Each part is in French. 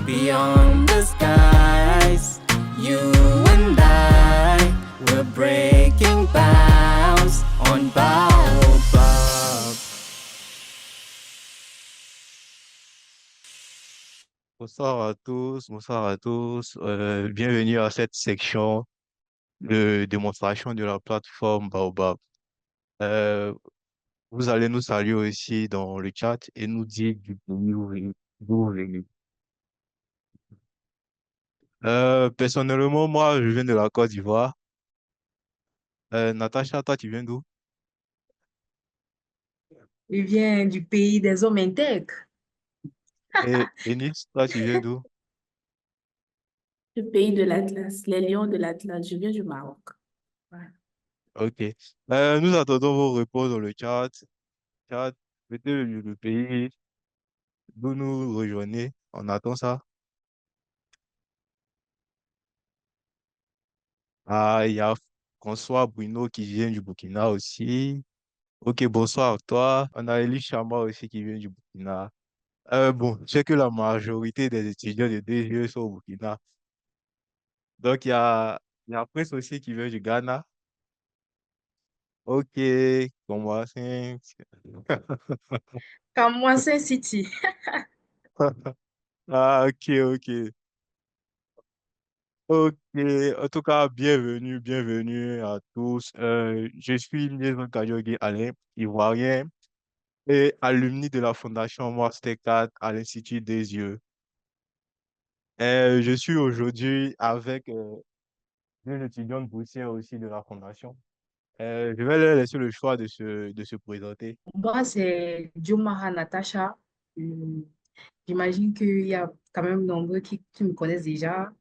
Beyond the skies, you and I, we're breaking bounds on Baobab. Bonsoir à tous, bonsoir à tous. Bienvenue à cette section de démonstration de la plateforme Baobab. Euh, Vous allez nous saluer aussi dans le chat et nous dire du pays d'où vous venez. Personnellement, moi, je viens de la Côte d'Ivoire. Natacha, toi, tu viens d'où? Il vient du pays des hommes intègres. Et Enis, toi, tu viens d'où? Le pays de l'Atlas, les lions de l'Atlas. Je viens du Maroc. Ouais. Ok. Nous attendons vos réponses dans le chat. Chat, mettez le pays d'où nous rejoignez. On attend ça. Ah, il y a François Bruno qui vient du Burkina aussi. Ok, bonsoir à toi. On a Elie Chama aussi qui vient du Burkina. Bon, je sais que la majorité des étudiants de DGE sont au Burkina. Donc, il y a Prince aussi qui vient du Ghana. Ok, comme moi, c'est... Comme moi, c'est City. Ah, ok, ok. Ok, en tout cas, bienvenue, bienvenue à tous. Je suis Liaison Kajogé Alain, ivoirien et alumni de la Fondation Mastercard à l'Institut des Yeux. Je suis aujourd'hui avec deux étudiantes boursières aussi de la Fondation. Je vais leur laisser le choix de se présenter. Moi, c'est Diomaha Natacha. Hum, J'imagine qu'il y a quand même nombreux qui me connaissent déjà.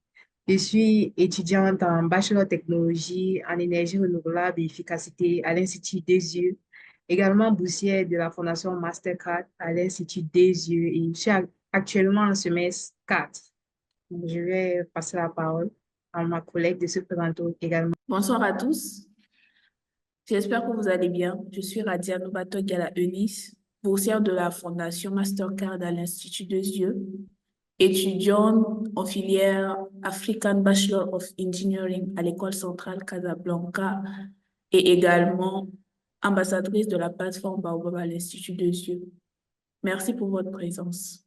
Je suis étudiante en bachelor technologie en énergie renouvelable et efficacité à l'Institut des Yeux, également boursière de la Fondation Mastercard à l'Institut des Yeux et je suis actuellement en semestre 4. Donc, je vais passer la parole à ma collègue de se présenter également. Bonsoir à tous. J'espère que vous allez bien. Je suis Radia Noubatogala Eunice, boursière de la Fondation Mastercard à l'Institut des Yeux, étudiante en filière African Bachelor of Engineering à l'École centrale Casablanca et également ambassadrice de la plateforme Baobab à l'Institut des Yeux. Merci pour votre présence.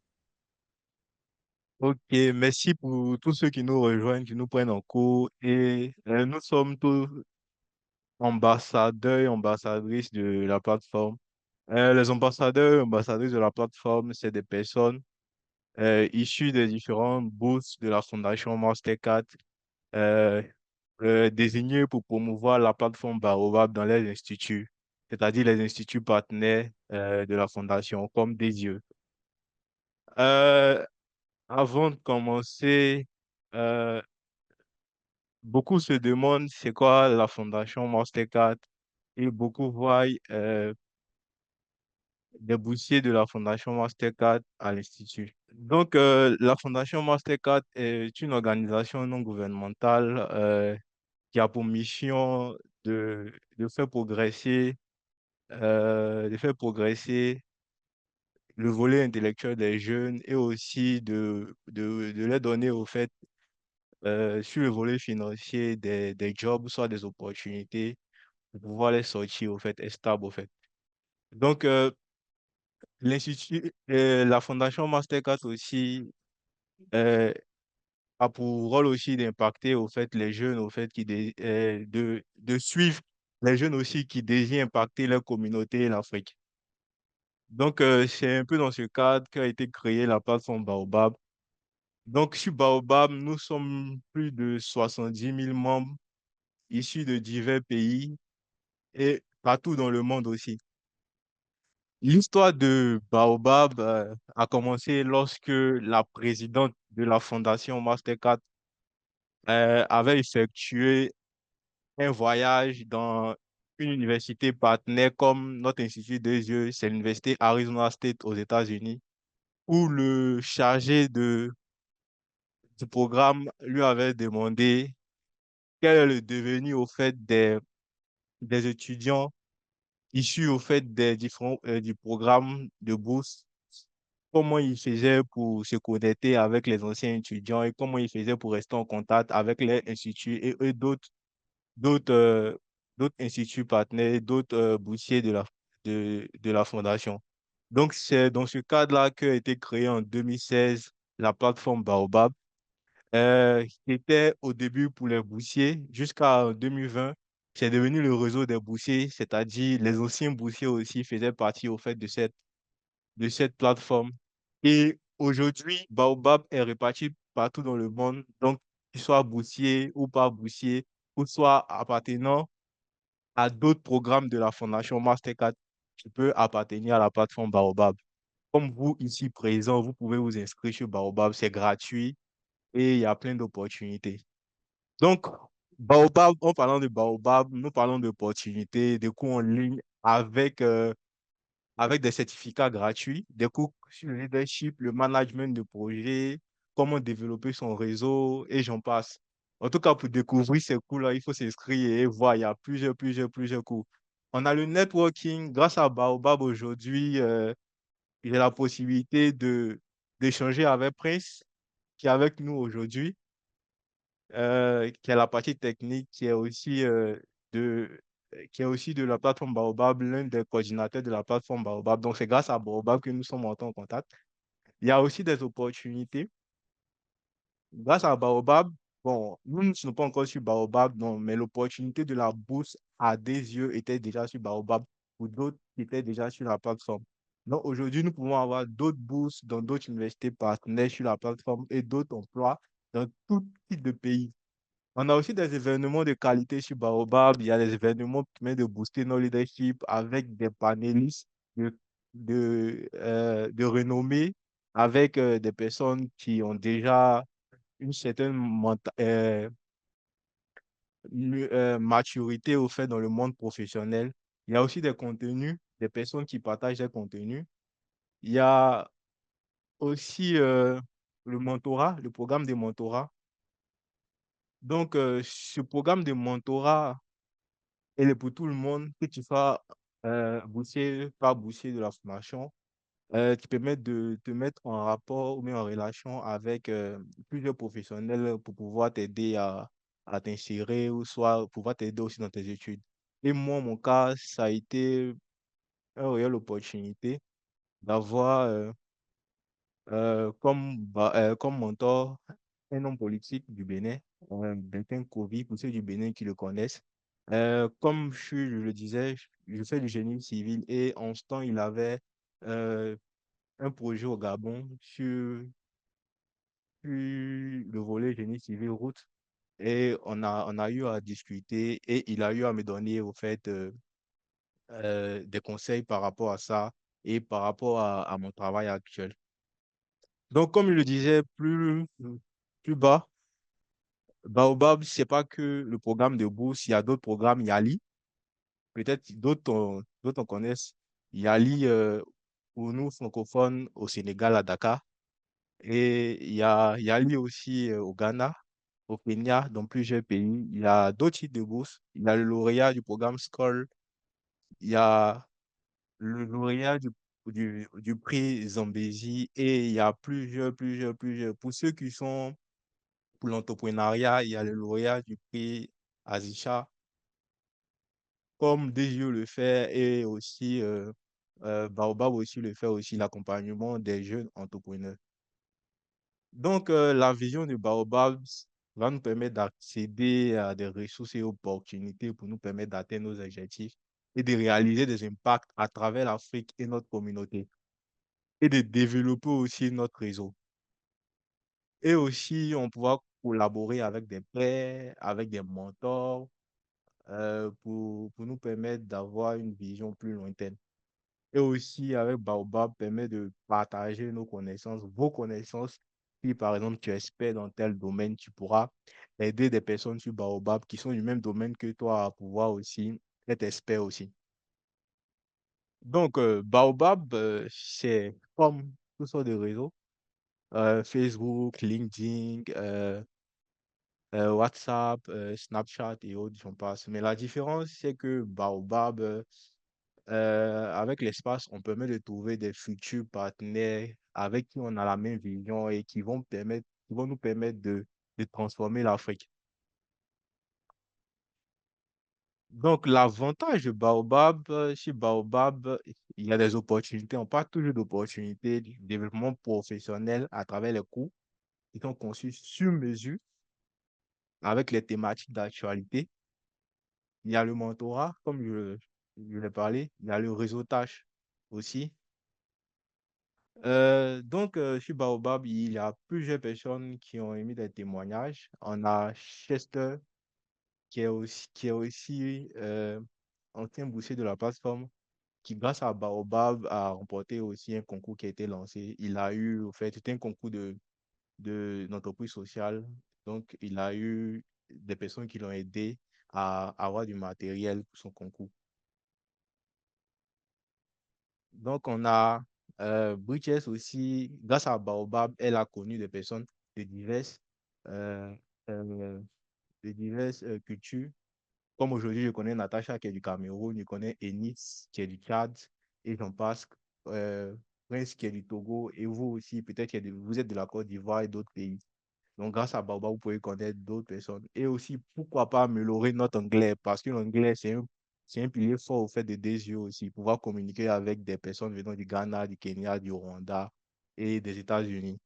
Ok, merci pour tous ceux qui nous rejoignent, qui nous prennent en cours. Et nous sommes tous ambassadeurs et ambassadrices de la plateforme. Les ambassadeurs et ambassadrices de la plateforme, c'est des personnes issues des différentes bourses de la Fondation Mastercard, euh, désignées pour promouvoir la plateforme Baobab dans les instituts, c'est-à-dire les instituts partenaires de la Fondation, comme des yeux. Euh, Avant de commencer, euh, beaucoup se demandent c'est quoi la Fondation Mastercard et beaucoup voient des boursiers de la Fondation Mastercard à l'Institut. Donc, la Fondation Mastercard est une organisation non gouvernementale qui a pour mission de faire progresser le volet intellectuel des jeunes et aussi de les donner au fait sur le volet financier des jobs, soit des opportunités pour pouvoir les sortir au fait, et stable au fait. Donc, la Fondation Mastercard aussi euh, a pour rôle aussi d'impacter au fait les jeunes, au fait de suivre les jeunes aussi qui désirent impacter leur communauté et l'Afrique. Donc, c'est un peu dans ce cadre qu'a été créée la plateforme Baobab. Donc, sur Baobab, nous sommes plus de 70 000 membres issus de divers pays et partout dans le monde aussi. L'histoire de Baobab a commencé lorsque la présidente de la fondation Mastercard avait effectué un voyage dans une université partenaire comme notre institut des yeux, c'est l'université Arizona State aux États-Unis, où le chargé du programme lui avait demandé quel est le devenir au fait des étudiants issus au fait des différents du programme de bourse comment ils faisaient pour se connecter avec les anciens étudiants et comment ils faisaient pour rester en contact avec les instituts et d'autres d'autres instituts partenaires, d'autres boursiers de la fondation. Donc, c'est dans ce cadre-là qu'a été créée en 2016 la plateforme Baobab, qui était au début pour les boursiers jusqu'à 2020. C'est devenu le réseau des boursiers, c'est-à-dire les anciens boursiers aussi faisaient partie au fait de cette plateforme. Et aujourd'hui, Baobab est réparti partout dans le monde. Donc, qu'il soit boursier ou pas boursier, ou soit appartenant à d'autres programmes de la Fondation Mastercard, tu peux appartenir à la plateforme Baobab. Comme vous, ici présent, vous pouvez vous inscrire sur Baobab, c'est gratuit et il y a plein d'opportunités. Donc, Baobab, en parlant de Baobab, nous parlons d'opportunités, de cours en ligne avec des certificats gratuits, des cours sur le leadership, le management de projet, comment développer son réseau et j'en passe. En tout cas, pour découvrir ces cours-là, il faut s'inscrire et voir, il y a plusieurs cours. On a le networking. Grâce à Baobab aujourd'hui, j'ai la possibilité d'échanger avec Prince, qui est avec nous aujourd'hui, qui est la partie technique, de, qui est aussi de la plateforme Baobab, l'un des coordinateurs de la plateforme Baobab. Donc, c'est grâce à Baobab que nous sommes entrés en contact. Il y a aussi des opportunités. Grâce à Baobab, bon, nous ne sommes pas encore sur Baobab, non, mais l'opportunité de la bourse à des yeux était déjà sur Baobab pour d'autres qui étaient déjà sur la plateforme. Donc, aujourd'hui, nous pouvons avoir d'autres bourses dans d'autres universités partenaires sur la plateforme et d'autres emplois dans tout type de pays. On a aussi des événements de qualité sur Baobab. Il y a des événements qui permettent de booster nos leaderships avec des panélistes de renommée, avec des personnes qui ont déjà une certaine maturité au fait dans le monde professionnel. Il y a aussi des contenus, des personnes qui partagent des contenus. Il y a aussi le mentorat, le programme de mentorat. Donc, ce programme de mentorat, elle est pour tout le monde, que tu sois boursier, pas boursier de la formation, qui permet de te mettre en rapport ou bien en relation avec plusieurs professionnels pour pouvoir t'aider à t'insérer ou soit pouvoir t'aider aussi dans tes études. Et moi, mon cas, ça a été une réelle opportunité d'avoir comme mentor un homme politique du Bénin, Bertin Kovi, pour ceux du Bénin qui le connaissent. Comme je le disais, je fais du génie civil et en ce temps, il avait euh, un projet au Gabon sur le volet génie civil route et on a eu à discuter et il a eu à me donner au fait des conseils par rapport à ça et par rapport à mon travail actuel. Donc, comme je le disais plus bas, Baobab, c'est pas que le programme de bourse, il y a d'autres programmes, Yali, peut-être d'autres en connaissent. Yali, pour nous francophones au Sénégal, à Dakar. Et il y a lui aussi au Ghana, au Kenya, dans plusieurs pays. Il y a d'autres types de bourses. Il y a le lauréat du programme SCOL. Il y a le lauréat du prix Zambézi. Et il y a plusieurs. Pour ceux qui sont pour l'entrepreneuriat, il y a le lauréat du prix Azisha, comme Desio le fait et aussi Baobab aussi le fait aussi, l'accompagnement des jeunes entrepreneurs. Donc, la vision de Baobab va nous permettre d'accéder à des ressources et opportunités pour nous permettre d'atteindre nos objectifs et de réaliser des impacts à travers l'Afrique et notre communauté et de développer aussi notre réseau. Et aussi, on pourra collaborer avec des pairs, avec des mentors pour nous permettre d'avoir une vision plus lointaine. Et aussi, avec Baobab, permet de partager nos connaissances, vos connaissances. Si par exemple, tu es expert dans tel domaine, tu pourras aider des personnes sur Baobab qui sont du même domaine que toi à pouvoir aussi être expert aussi. Donc, Baobab, c'est comme toutes sortes de réseaux, Facebook, LinkedIn, WhatsApp, Snapchat et autres, j'en passe. Mais la différence, c'est que Baobab, avec l'espace, on permet de trouver des futurs partenaires avec qui on a la même vision et qui vont nous permettre de transformer l'Afrique. Donc, l'avantage de Baobab, chez Baobab, il y a des opportunités. On parle toujours d'opportunités, du développement professionnel à travers les cours qui sont conçus sur mesure avec les thématiques d'actualité. Il y a le mentorat, comme je l'ai parlé. Il y a le réseautage aussi. Chez Baobab, il y a plusieurs personnes qui ont émis des témoignages. On a Chester, qui est aussi ancien boursier de la plateforme, qui, grâce à Baobab, a remporté aussi un concours qui a été lancé. Il a eu, au fait, c'était un concours d'entreprise sociale. Donc, il a eu des personnes qui l'ont aidé à avoir du matériel pour son concours. Donc, on a Bridges aussi, grâce à Baobab, elle a connu des personnes de diverses, euh, euh, cultures. Comme aujourd'hui, je connais Natacha qui est du Cameroun, je connais Enis qui est du Tchad, et j'en passe, Prince qui est du Togo, et vous aussi, peut-être que vous êtes de la Côte d'Ivoire et d'autres pays. Donc, grâce à Baobab, vous pouvez connaître d'autres personnes. Et aussi, pourquoi pas améliorer notre anglais, parce que l'anglais, c'est un pilier fort au fait de des yeux aussi, pouvoir communiquer avec des personnes venant du Ghana, du Kenya, du Rwanda et des États-Unis.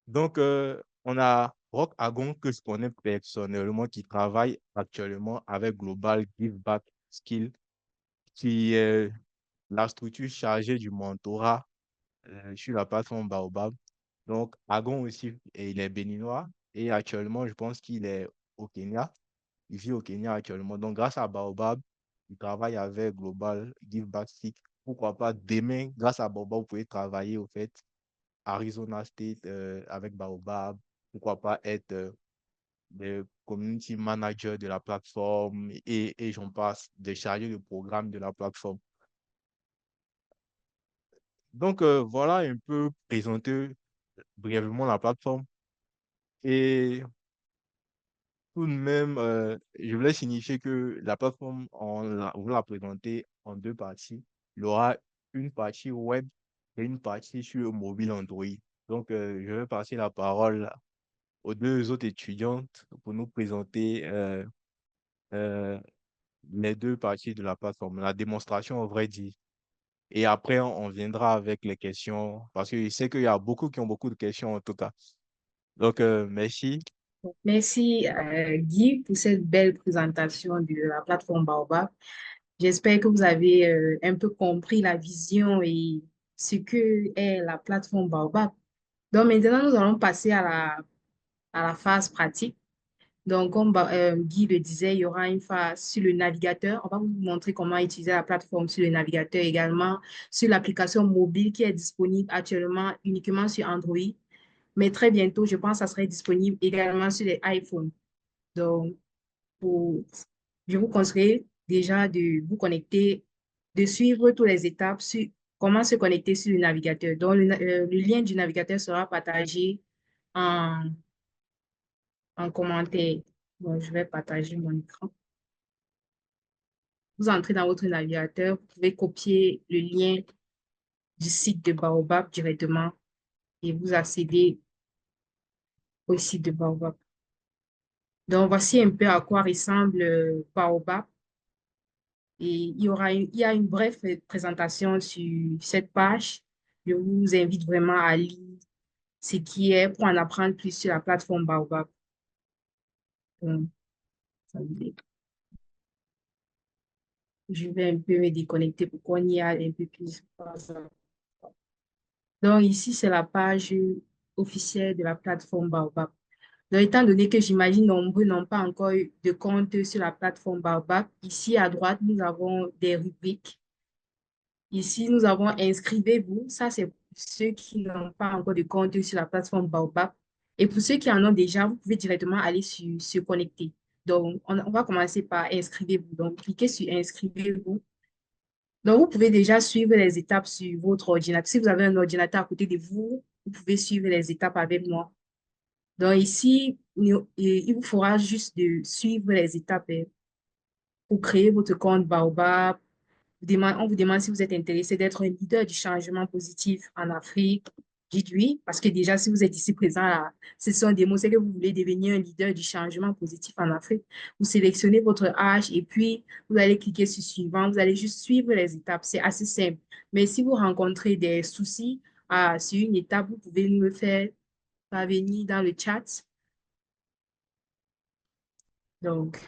Donc, on a Rock Agon que je connais personnellement qui travaille actuellement avec Global Give Back Skill, qui est la structure chargée du mentorat sur la plateforme Baobab. Donc, Agon aussi, et il est béninois et actuellement, je pense qu'il est au Kenya. Il vit au Kenya actuellement. Donc, grâce à Baobab, il travaille avec Global Give Back Skill. Pourquoi pas demain, grâce à Baobab, vous pouvez travailler au fait Arizona State avec Baobab, pourquoi pas être le community manager de la plateforme et j'en passe, de charger le programme de la plateforme. Donc, voilà un peu présenter brièvement la plateforme. Et tout de même, je voulais signifier que la plateforme, on va la présenter en deux parties. Il y aura une partie web et une partie sur mobile Android. Donc, je vais passer la parole aux deux autres étudiantes pour nous présenter euh, les deux parties de la plateforme, la démonstration au vrai dit. Et après, on viendra avec les questions, parce que je sais qu'il y a beaucoup qui ont beaucoup de questions en tout cas. Donc, merci. Merci, Guy, pour cette belle présentation de la plateforme Baobab. J'espère que vous avez un peu compris la vision et ce que est la plateforme Baobab. Donc maintenant, nous allons passer à la phase pratique. Donc, comme Guy le disait, il y aura une phase sur le navigateur. On va vous montrer comment utiliser la plateforme sur le navigateur également, sur l'application mobile qui est disponible actuellement uniquement sur Android. Mais très bientôt, je pense que ça serait disponible également sur les iPhones. Donc, pour- je vous conseille déjà de vous connecter, de suivre toutes les étapes sur comment se connecter sur le navigateur. Donc, le lien du navigateur sera partagé en, en commentaire. Bon, je vais partager mon écran. Vous entrez dans votre navigateur, vous pouvez copier le lien du site de Baobab directement et vous accédez au site de Baobab. Donc, voici un peu à quoi ressemble Baobab. Et il y a une brève présentation sur cette page. Je vous invite vraiment à lire ce qui est pour en apprendre plus sur la plateforme Baobab. Donc, je vais un peu me déconnecter pour qu'on y aille un peu plus. Donc, ici, c'est la page officielle de la plateforme Baobab. Donc, étant donné que j'imagine nombreux n'ont pas encore eu de compte sur la plateforme Baobab, ici à droite, nous avons des rubriques. Ici, nous avons inscrivez-vous. Ça, c'est pour ceux qui n'ont pas encore de compte sur la plateforme Baobab. Et pour ceux qui en ont déjà, vous pouvez directement aller sur se connecter. Donc, on va commencer par inscrivez-vous. Donc, cliquez sur inscrivez-vous. Donc, vous pouvez déjà suivre les étapes sur votre ordinateur. Si vous avez un ordinateur à côté de vous, vous pouvez suivre les étapes avec moi. Donc, ici, il vous faudra juste de suivre les étapes pour créer votre compte Baobab, on vous demande si vous êtes intéressé d'être un leader du changement positif en Afrique. Dites oui, parce que déjà, si vous êtes ici présent, là, ce sont des mots, c'est que vous voulez devenir un leader du changement positif en Afrique. Vous sélectionnez votre âge et puis vous allez cliquer sur suivant. Vous allez juste suivre les étapes. C'est assez simple. Mais si vous rencontrez des soucis sur une étape, vous pouvez nous le faire parvenir dans le chat. Donc,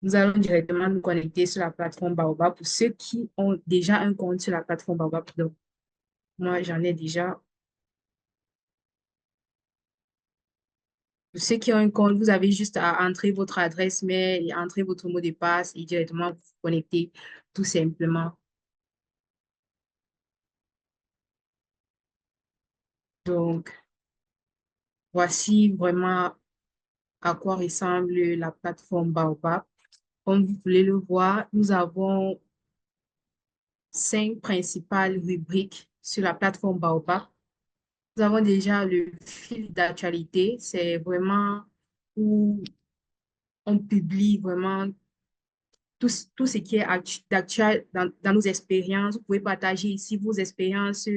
nous allons directement nous connecter sur la plateforme Baobab pour ceux qui ont déjà un compte sur la plateforme Baobab. Donc, moi, j'en ai déjà. Pour ceux qui ont un compte, vous avez juste à entrer votre adresse mail et entrer votre mot de passe et directement vous connecter tout simplement. Donc, voici vraiment à quoi ressemble la plateforme Baobab. Comme vous pouvez le voir, nous avons 5 principales rubriques sur la plateforme Baobab. Nous avons déjà le fil d'actualité. C'est vraiment où on publie vraiment tout ce qui est d'actuel dans nos expériences. Vous pouvez partager ici vos expériences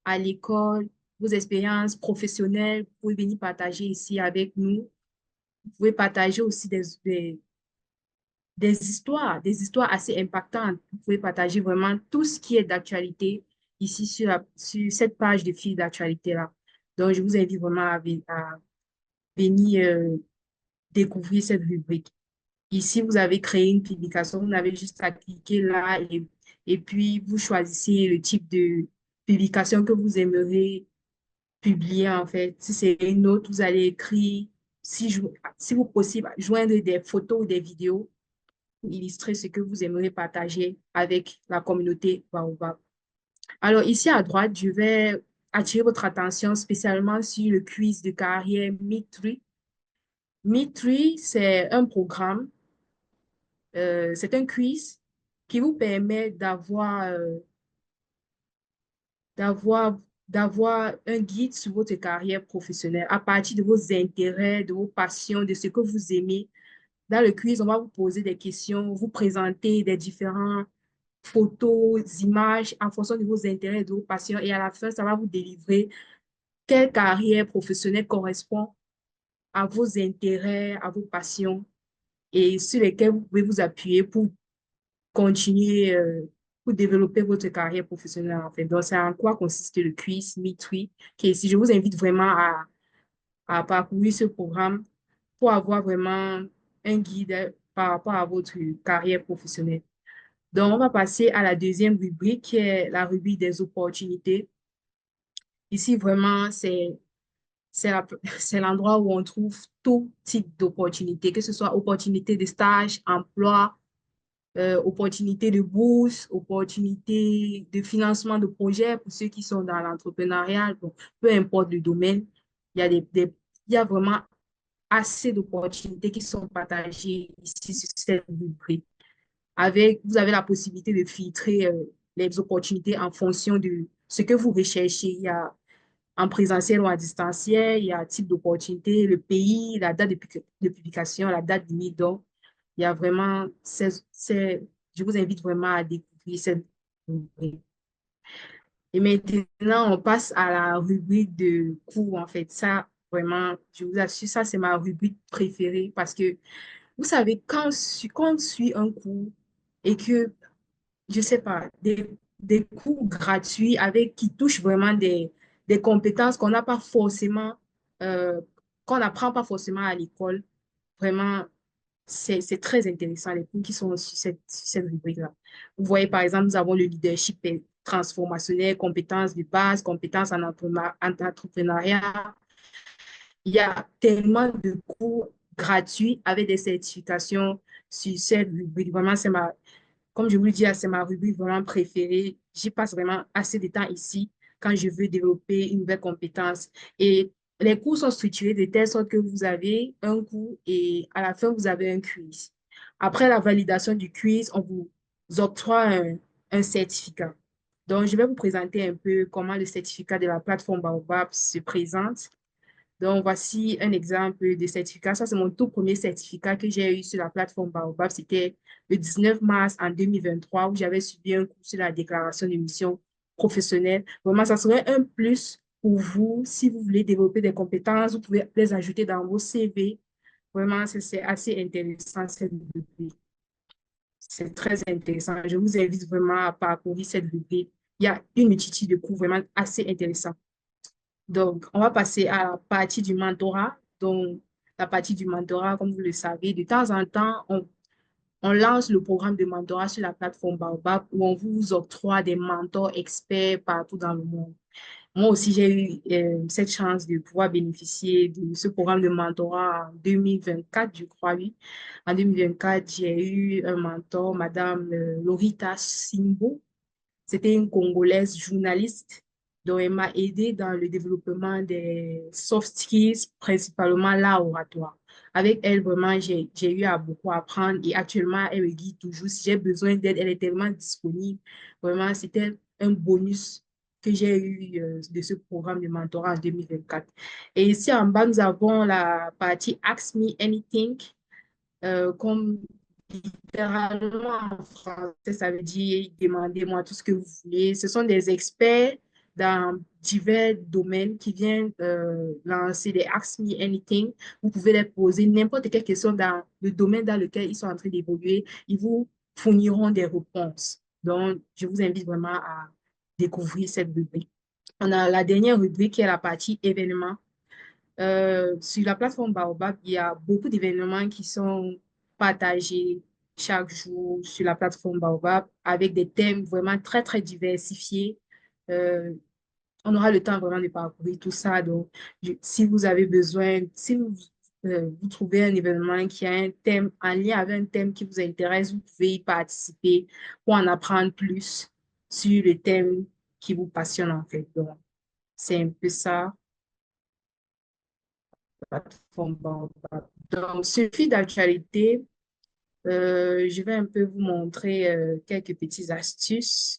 à l'école, vos expériences professionnelles. Vous pouvez venir partager ici avec nous. Vous pouvez partager aussi des histoires assez impactantes. Vous pouvez partager vraiment tout ce qui est d'actualité ici sur cette page de fil d'actualité-là. Donc, je vous invite vraiment à venir découvrir cette rubrique. Ici, vous avez créé une publication, vous n'avez juste à cliquer là et puis vous choisissez le type de publication que vous aimeriez publier en fait. Si c'est une autre, vous allez écrire, si vous possible, joindre des photos ou des vidéos pour illustrer ce que vous aimeriez partager avec la communauté Baobab. Alors ici à droite, je vais attirer votre attention spécialement sur le quiz de carrière Meet3. Meet3, c'est un programme. C'est un quiz qui vous permet d'avoir, d'avoir un guide sur votre carrière professionnelle à partir de vos intérêts, de vos passions, de ce que vous aimez. Dans le quiz, on va vous poser des questions, vous présenter des différentes photos, images en fonction de vos intérêts, de vos passions. Et à la fin, ça va vous délivrer quelle carrière professionnelle correspond à vos intérêts, à vos passions et sur lesquels vous pouvez vous appuyer pour continuer, pour développer votre carrière professionnelle, en fait. Donc, c'est en quoi consiste le quiz Meet3, qui est ici. Je vous invite vraiment à parcourir ce programme pour avoir vraiment un guide par rapport à votre carrière professionnelle. Donc, on va passer à la deuxième rubrique, qui est la rubrique des opportunités. Ici, vraiment, c'est l'endroit où on trouve tout type d'opportunités, que ce soit opportunités de stage, emploi, opportunités de bourse, opportunités de financement de projets pour ceux qui sont dans l'entrepreneuriat. Donc, peu importe le domaine, il y a il y a vraiment assez d'opportunités qui sont partagées ici sur cette rubrique. Vous avez la possibilité de filtrer les opportunités en fonction de ce que vous recherchez. Il y a en présentiel ou en distanciel, il y a type d'opportunité, le pays, la date de publication, la date limite. Donc, il y a vraiment, je vous invite vraiment à découvrir cette rubrique. Et maintenant, on passe à la rubrique de cours, en fait. Ça, vraiment, je vous assure, ça, c'est ma rubrique préférée parce que, vous savez, quand on suit un cours et que je sais pas, des cours gratuits avec qui touchent vraiment des compétences qu'on n'a pas forcément, euh, qu'on n'apprend pas forcément à l'école. Vraiment, c'est très intéressant, les cours qui sont sur cette rubrique-là. Vous voyez, par exemple, nous avons le leadership transformationnel, compétences de base, compétences en entrepreneuriat. Il y a tellement de cours gratuits avec des certifications sur cette rubrique. Vraiment, comme je vous le dis, c'est ma rubrique vraiment préférée. J'y passe vraiment assez de temps ici quand je veux développer une nouvelle compétence. Et les cours sont structurés de telle sorte que vous avez un cours et à la fin, vous avez un quiz. Après la validation du quiz, on vous octroie un certificat. Donc, je vais vous présenter un peu comment le certificat de la plateforme Baobab se présente. Donc, voici un exemple de certificat. Ça, c'est mon tout premier certificat que j'ai eu sur la plateforme Baobab. C'était le 19 mars en 2023 où j'avais suivi un cours sur la déclaration de mission professionnelle. Vraiment, ça serait un plus pour vous si vous voulez développer des compétences. Vous pouvez les ajouter dans vos CV. Vraiment, c'est assez intéressant cette rubrique. C'est très intéressant. Je vous invite vraiment à parcourir cette rubrique. Il y a une multitude de cours vraiment assez intéressants. Donc, on va passer à la partie du mentorat. Donc, la partie du mentorat, comme vous le savez, de temps en temps, on lance le programme de mentorat sur la plateforme Baobab où on vous octroie des mentors experts partout dans le monde. Moi aussi, j'ai eu cette chance de pouvoir bénéficier de ce programme de mentorat en 2024, je crois, oui. En 2024, j'ai eu un mentor, Madame Lorita Simbo. C'était une Congolaise journaliste, dont elle m'a aidé dans le développement des soft skills, principalement l'oratoire. Avec elle, vraiment, j'ai eu à beaucoup apprendre et actuellement, elle me guide toujours. Si j'ai besoin d'aide, elle est tellement disponible. Vraiment, c'était un bonus que j'ai eu de ce programme de mentorat en 2024. Et ici en bas, nous avons la partie Ask Me Anything. Comme littéralement en français, ça veut dire demandez-moi tout ce que vous voulez. Ce sont des experts dans divers domaines qui viennent lancer des Ask Me Anything. Vous pouvez les poser n'importe quelle question dans le domaine dans lequel ils sont en train d'évoluer. Ils vous fourniront des réponses. Donc, je vous invite vraiment à découvrir cette rubrique. On a la dernière rubrique qui est la partie événements. Sur la plateforme Baobab, il y a beaucoup d'événements qui sont partagés chaque jour sur la plateforme Baobab avec des thèmes vraiment très, très diversifiés. Euh, on aura le temps vraiment de parcourir tout ça. Donc, si vous avez besoin, si vous trouvez un événement qui a un thème en lien avec un thème qui vous intéresse, vous pouvez y participer pour en apprendre plus sur le thème qui vous passionne en fait. Donc, c'est un peu ça plateforme Baobab. Donc, ce fil d'actualité, je vais un peu vous montrer quelques petites astuces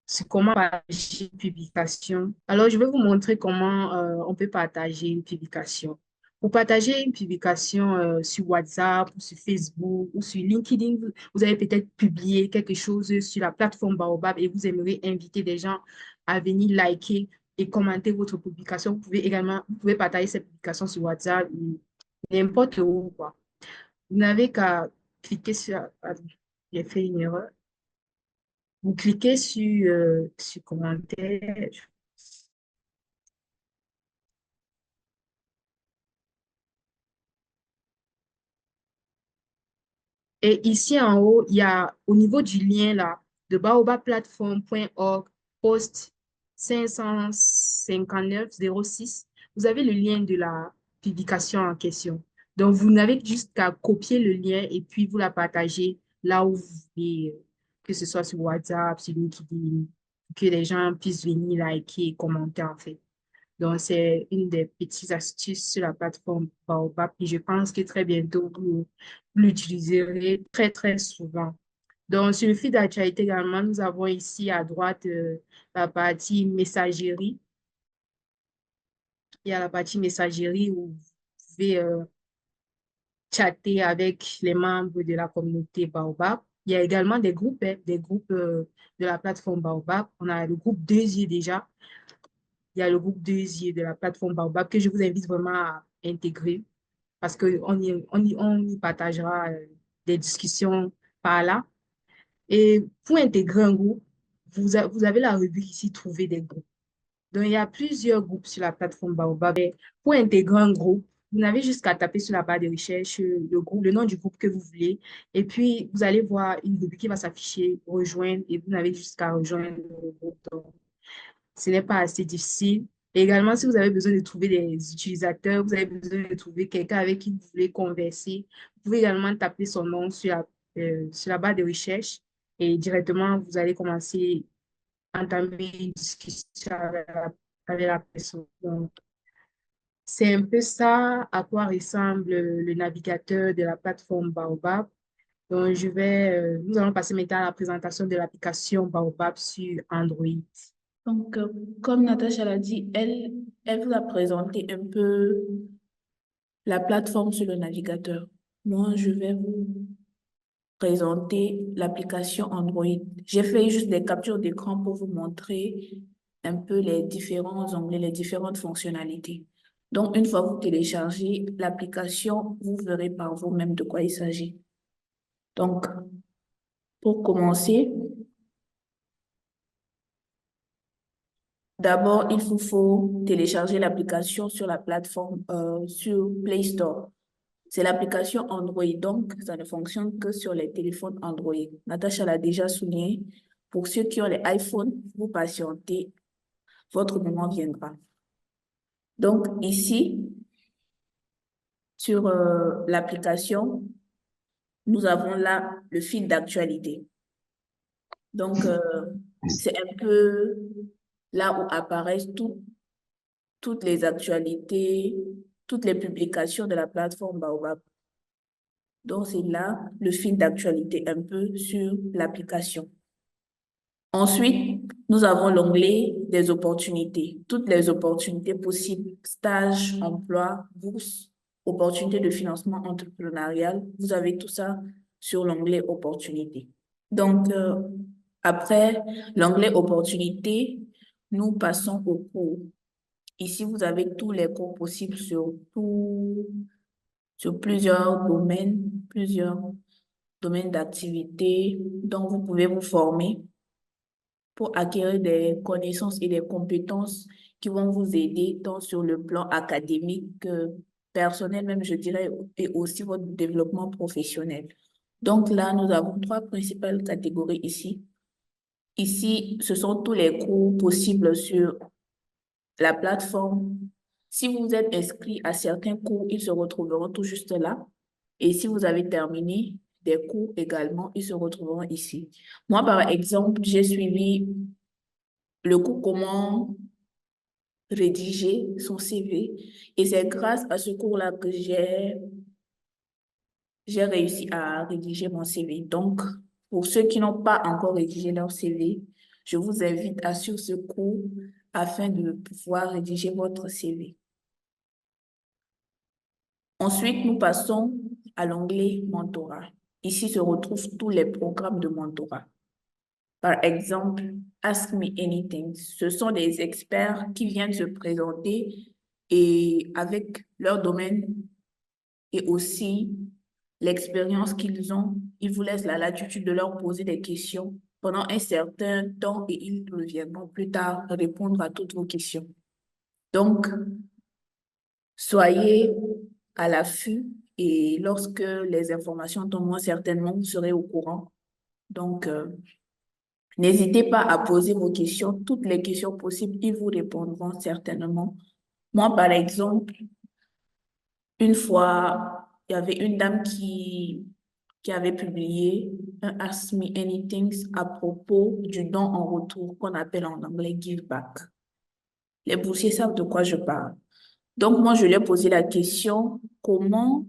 sur comment partager une publication. Alors, je vais vous montrer comment on peut partager une publication. Pour partager une publication sur WhatsApp ou sur Facebook ou sur LinkedIn, vous avez peut-être publié quelque chose sur la plateforme Baobab et vous aimeriez inviter des gens à venir liker et commenter votre publication. Vous pouvez partager cette publication sur WhatsApp ou n'importe où, quoi. Vous n'avez qu'à cliquer sur... Pardon, j'ai fait une erreur. Vous cliquez sur commentaire. Et ici en haut, il y a au niveau du lien là, de baobabplatform.org, post 559-06, vous avez le lien de la publication en question. Donc, vous n'avez juste qu'à copier le lien et puis vous la partagez là où vous voulez, que ce soit sur WhatsApp, sur LinkedIn, que les gens puissent venir liker et commenter en fait. Donc, c'est une des petites astuces sur la plateforme Baobab et je pense que très bientôt, vous l'utiliserez très, très souvent. Donc, sur le fil d'actualité également, nous avons ici à droite la partie messagerie. Il y a la partie messagerie où vous pouvez chatter avec les membres de la communauté Baobab. Il y a également des groupes de la plateforme Baobab. On a le groupe 2i déjà. Il y a le groupe 2i de la plateforme Baobab que je vous invite vraiment à intégrer parce qu'on on y partagera des discussions par là. Et pour intégrer un groupe, vous avez la rubrique ici, trouver des groupes. Donc, il y a plusieurs groupes sur la plateforme Baobab. Et pour intégrer un groupe, vous n'avez juste qu'à taper sur la barre de recherche le nom du groupe que vous voulez. Et puis, vous allez voir une rubrique qui va s'afficher, rejoindre, et vous n'avez juste qu'à rejoindre le groupe. Donc, ce n'est pas assez difficile. Et également, si vous avez besoin de trouver des utilisateurs, vous avez besoin de trouver quelqu'un avec qui vous voulez converser, vous pouvez également taper son nom sur la barre de recherche et directement, vous allez commencer à entamer une discussion avec la personne. Donc, c'est un peu ça à quoi ressemble le navigateur de la plateforme Baobab. Donc, nous allons passer maintenant à la présentation de l'application Baobab sur Android. Donc, comme Natacha l'a dit, elle, elle vous a présenté un peu la plateforme sur le navigateur. Moi, je vais vous présenter l'application Android. J'ai fait juste des captures d'écran pour vous montrer un peu les différents onglets, les différentes fonctionnalités. Donc, une fois que vous téléchargez l'application, vous verrez par vous-même de quoi il s'agit. Donc, pour commencer, d'abord, il vous faut télécharger l'application sur la plateforme, sur Play Store. C'est l'application Android, donc ça ne fonctionne que sur les téléphones Android. Natacha l'a déjà souligné. Pour ceux qui ont les iPhones, vous patientez, votre moment viendra. Donc ici, sur l'application, nous avons là le fil d'actualité. Donc, c'est un peu là où apparaissent toutes les actualités, toutes les publications de la plateforme Baobab. Donc, c'est là le fil d'actualité un peu sur l'application. Ensuite, nous avons l'onglet des opportunités. Toutes les opportunités possibles, stages, emploi, bourses, opportunités de financement entrepreneurial. Vous avez tout ça sur l'onglet opportunités. Donc, après l'onglet opportunités, nous passons aux cours. Ici, vous avez tous les cours possibles sur plusieurs domaines d'activité dont vous pouvez vous former pour acquérir des connaissances et des compétences qui vont vous aider tant sur le plan académique, personnel même, je dirais, et aussi votre développement professionnel. Donc là, nous avons 3 principales catégories ici. Ici, ce sont tous les cours possibles sur la plateforme. Si vous êtes inscrit à certains cours, ils se retrouveront tout juste là. Et si vous avez terminé des cours également, ils se retrouveront ici. Moi, par exemple, j'ai suivi le cours comment rédiger son CV. Et c'est grâce à ce cours-là que j'ai réussi à rédiger mon CV. Donc, pour ceux qui n'ont pas encore rédigé leur CV, je vous invite à suivre ce cours afin de pouvoir rédiger votre CV. Ensuite, nous passons à l'onglet mentorat. Ici se retrouvent tous les programmes de mentorat. Par exemple, Ask Me Anything. Ce sont des experts qui viennent se présenter et avec leur domaine et aussi l'expérience qu'ils ont, ils vous laissent la latitude de leur poser des questions pendant un certain temps et ils reviendront plus tard répondre à toutes vos questions. Donc, soyez à l'affût et lorsque les informations tomberont, certainement, vous serez au courant. Donc, n'hésitez pas à poser vos questions, toutes les questions possibles, ils vous répondront certainement. Moi, par exemple, une fois, il y avait une dame qui avait publié un Ask Me Anything à propos du don en retour qu'on appelle en anglais Give Back. Les boursiers savent de quoi je parle. Donc, moi, je lui ai posé la question, comment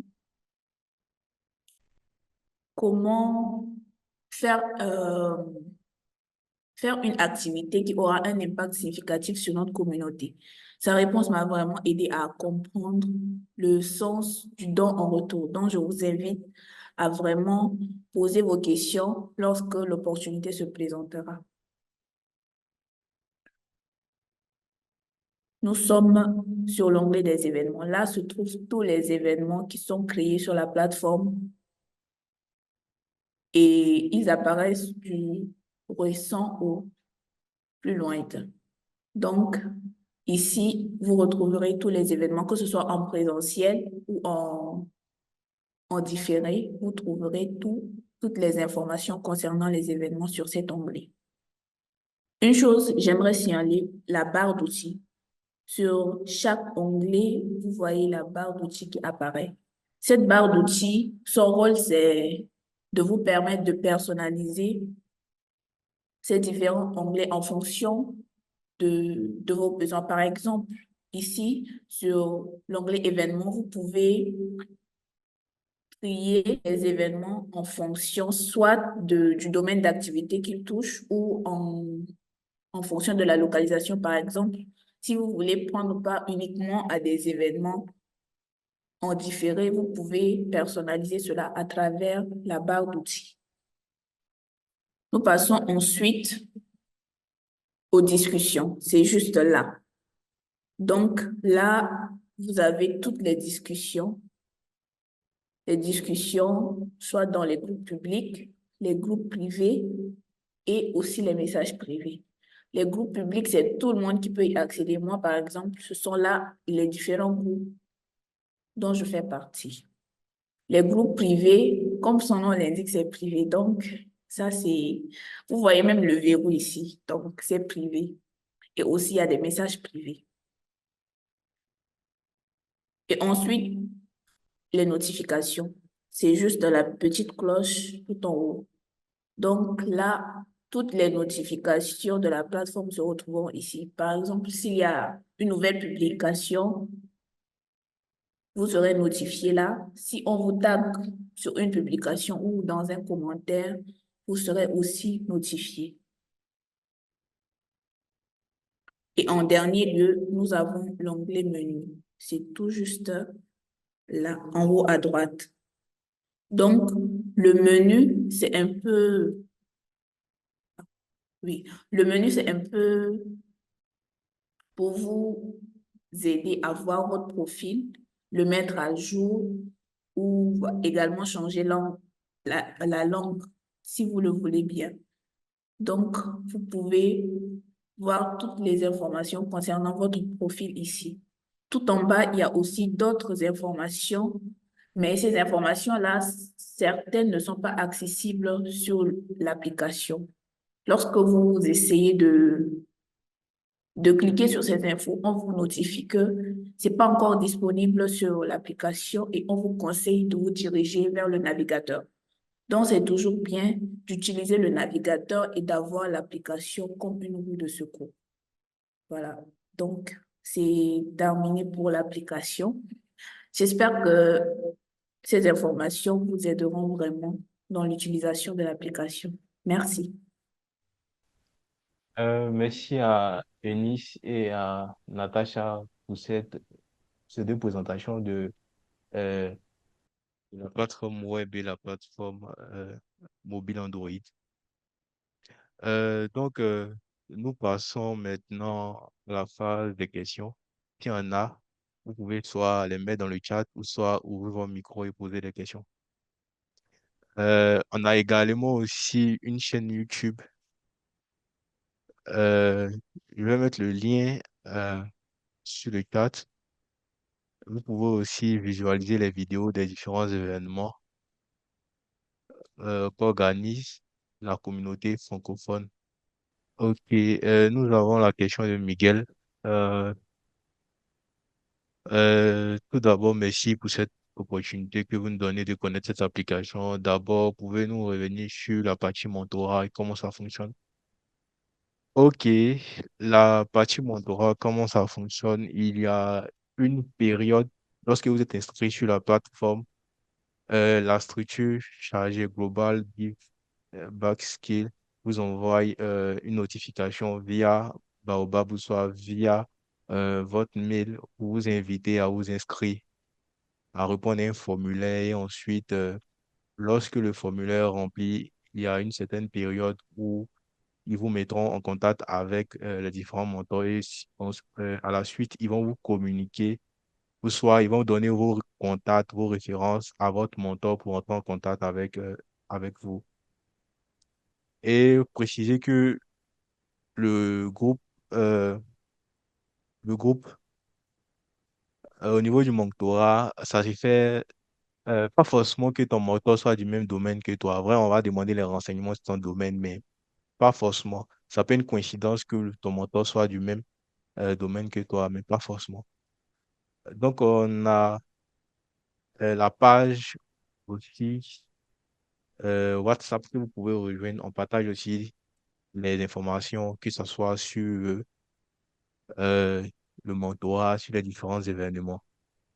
faire une activité qui aura un impact significatif sur notre communauté. Sa réponse m'a vraiment aidé à comprendre le sens du don en retour. Donc, je vous invite à vraiment poser vos questions lorsque l'opportunité se présentera. Nous sommes sur l'onglet des événements. Là se trouvent tous les événements qui sont créés sur la plateforme et ils apparaissent du récent au plus lointain. Donc, ici, vous retrouverez tous les événements, que ce soit en présentiel ou en différé. Vous trouverez toutes les informations concernant les événements sur cet onglet. Une chose, j'aimerais signaler la barre d'outils. Sur chaque onglet, vous voyez la barre d'outils qui apparaît. Cette barre d'outils, son rôle, c'est de vous permettre de personnaliser ces différents onglets en fonction de vos besoins. Par exemple, ici, sur l'onglet événements, vous pouvez trier les événements en fonction soit du domaine d'activité qu'ils touchent ou en fonction de la localisation. Par exemple, Si vous voulez prendre part uniquement à des événements en différé, vous pouvez personnaliser cela à travers la barre d'outils. Nous passons ensuite aux discussions. C'est juste là. Donc là, vous avez toutes les discussions soit dans les groupes publics, les groupes privés et aussi les messages privés. Les groupes publics, c'est tout le monde qui peut y accéder. Moi, par exemple, ce sont là les différents groupes dont je fais partie. Les groupes privés, comme son nom l'indique, c'est privé. Donc, ça, c'est... Vous voyez même le verrou ici. Donc, c'est privé. Et aussi, il y a des messages privés. Et ensuite, les notifications. C'est juste la petite cloche tout en haut. Donc là, toutes les notifications de la plateforme se retrouveront ici. Par exemple, s'il y a une nouvelle publication, vous serez notifié là. Si on vous tag sur une publication ou dans un commentaire, vous serez aussi notifié. Et en dernier lieu, nous avons l'onglet menu. C'est tout juste là, en haut à droite. Donc, le menu, c'est un peu... Oui, le menu, c'est un peu pour vous aider à voir votre profil, le mettre à jour ou également changer la langue si vous le voulez bien. Donc, vous pouvez voir toutes les informations concernant votre profil ici. Tout en bas, il y a aussi d'autres informations, mais ces informations-là, certaines ne sont pas accessibles sur l'application. Lorsque vous essayez de cliquer sur ces infos, on vous notifie que c'est pas encore disponible sur l'application et on vous conseille de vous diriger vers le navigateur. Donc, c'est toujours bien d'utiliser le navigateur et d'avoir l'application comme une roue de secours. Voilà. Donc, c'est terminé pour l'application. J'espère que ces informations vous aideront vraiment dans l'utilisation de l'application. Merci. Merci à Eunice et à Natacha pour ces deux présentations euh, de la plateforme web et la plateforme mobile Android. Donc, nous passons maintenant à la phase des questions. S'il y en a, vous pouvez soit les mettre dans le chat ou soit ouvrir votre micro et poser des questions. On a également aussi une chaîne YouTube. Euh, je vais mettre le lien sur le chat. Vous pouvez aussi visualiser les vidéos des différents événements qu'organise la communauté francophone. Ok, nous avons la question de Miguel. Euh, tout d'abord, merci pour cette opportunité que vous nous donnez de connaître cette application. D'abord, pouvez-nous revenir sur la partie mentorat et comment ça fonctionne? Ok, la partie mentorat, comment ça fonctionne? Il y a une période, lorsque vous êtes inscrit sur la plateforme, la structure chargée globale Give Back Skill vous envoie une notification via Baobab ou soit via votre mail pour vous inviter à vous inscrire, à répondre à un formulaire et ensuite, lorsque le formulaire est rempli, il y a une certaine période où ils vous mettront en contact avec les différents mentors et à la suite, ils vont vous communiquer ou soit ils vont donner vos contacts, vos références à votre mentor pour entrer en contact avec vous. Et préciser que le groupe, euh, le groupe au niveau du mentorat, ça se fait pas forcément que ton mentor soit du même domaine que toi. Vrai, on va demander les renseignements sur ton domaine, mais pas forcément. Ça peut être une coïncidence que ton mentor soit du même domaine que toi, mais pas forcément. Donc, on a la page aussi WhatsApp que vous pouvez rejoindre. On partage aussi les informations, que ce soit sur euh, le mentorat, sur les différents événements.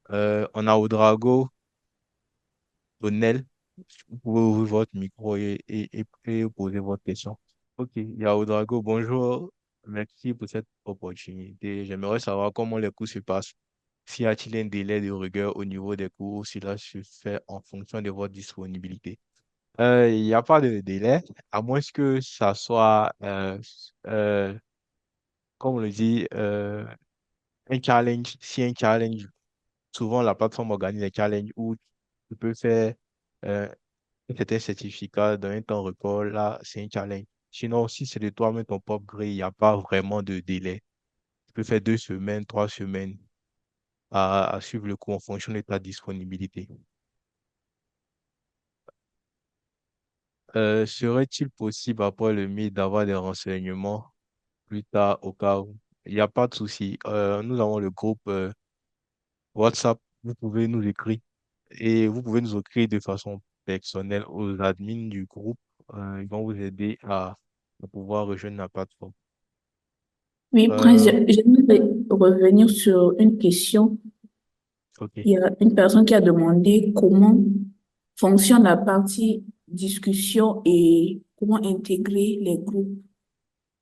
On a Ouedraogo, Donnel. Vous pouvez ouvrir votre micro et poser votre question. Ok, il y a Ouedraogo, bonjour. Merci pour cette opportunité. J'aimerais savoir comment les cours se passent. S'y a-t-il un délai de rigueur au niveau des cours, si cela se fait en fonction de votre disponibilité. Il n'y a pas de délai, à moins que ça soit, comme on le dit, un challenge. Si un challenge, souvent la plateforme organise des challenges où tu peux faire euh, un certain certificat dans un temps record, là, c'est un challenge. Sinon, si c'est de toi-même ton propre gré, il n'y a pas vraiment de délai. Tu peux faire 2 semaines, 3 semaines à suivre le cours en fonction de ta disponibilité. Serait-il possible après le MIT d'avoir des renseignements plus tard au cas où? Il n'y a pas de souci. Nous avons le groupe WhatsApp. Vous pouvez nous écrire et vous pouvez nous écrire de façon personnelle aux admins du groupe. Ils vont vous aider à pouvoir rejoindre la plateforme. Oui, Prince, Euh, j'aimerais revenir sur une question. ok. Il y a une personne qui a demandé comment fonctionne la partie discussion et comment intégrer les groupes.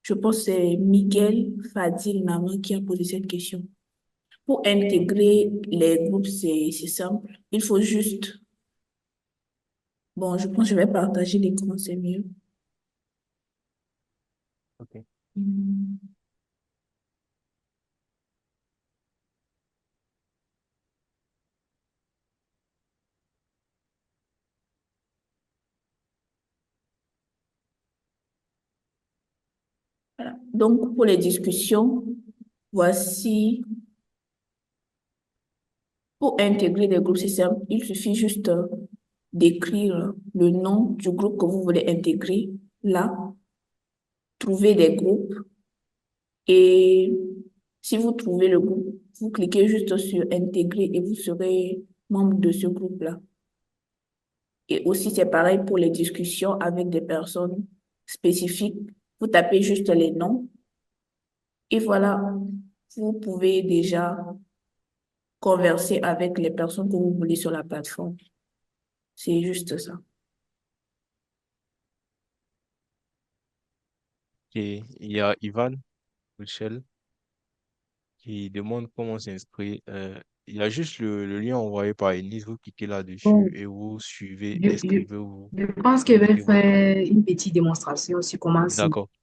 Je pense que c'est Miguel Fadil Nama qui a posé cette question. Pour intégrer les groupes, c'est simple. Il faut juste, bon, je pense que je vais partager l'écran, c'est mieux. Ok. Hmm. Voilà. Donc, pour les discussions, voici, pour intégrer les groupes, c'est simple. Il suffit juste d'écrire le nom du groupe que vous voulez intégrer là, trouver des groupes et si vous trouvez le groupe, vous cliquez juste sur intégrer et vous serez membre de ce groupe-là. Et aussi, c'est pareil pour les discussions avec des personnes spécifiques. Vous tapez juste les noms et voilà, vous pouvez déjà converser avec les personnes que vous voulez sur la plateforme. C'est juste ça. Et il y a Ivan Michel qui demande comment s'inscrire. Il y a juste le lien envoyé par Enise, vous cliquez là-dessus Bon, et vous suivez, je, je, inscrivez-vous je pense que et je vais mettez votre nom. faire une petite démonstration D'accord, sur comment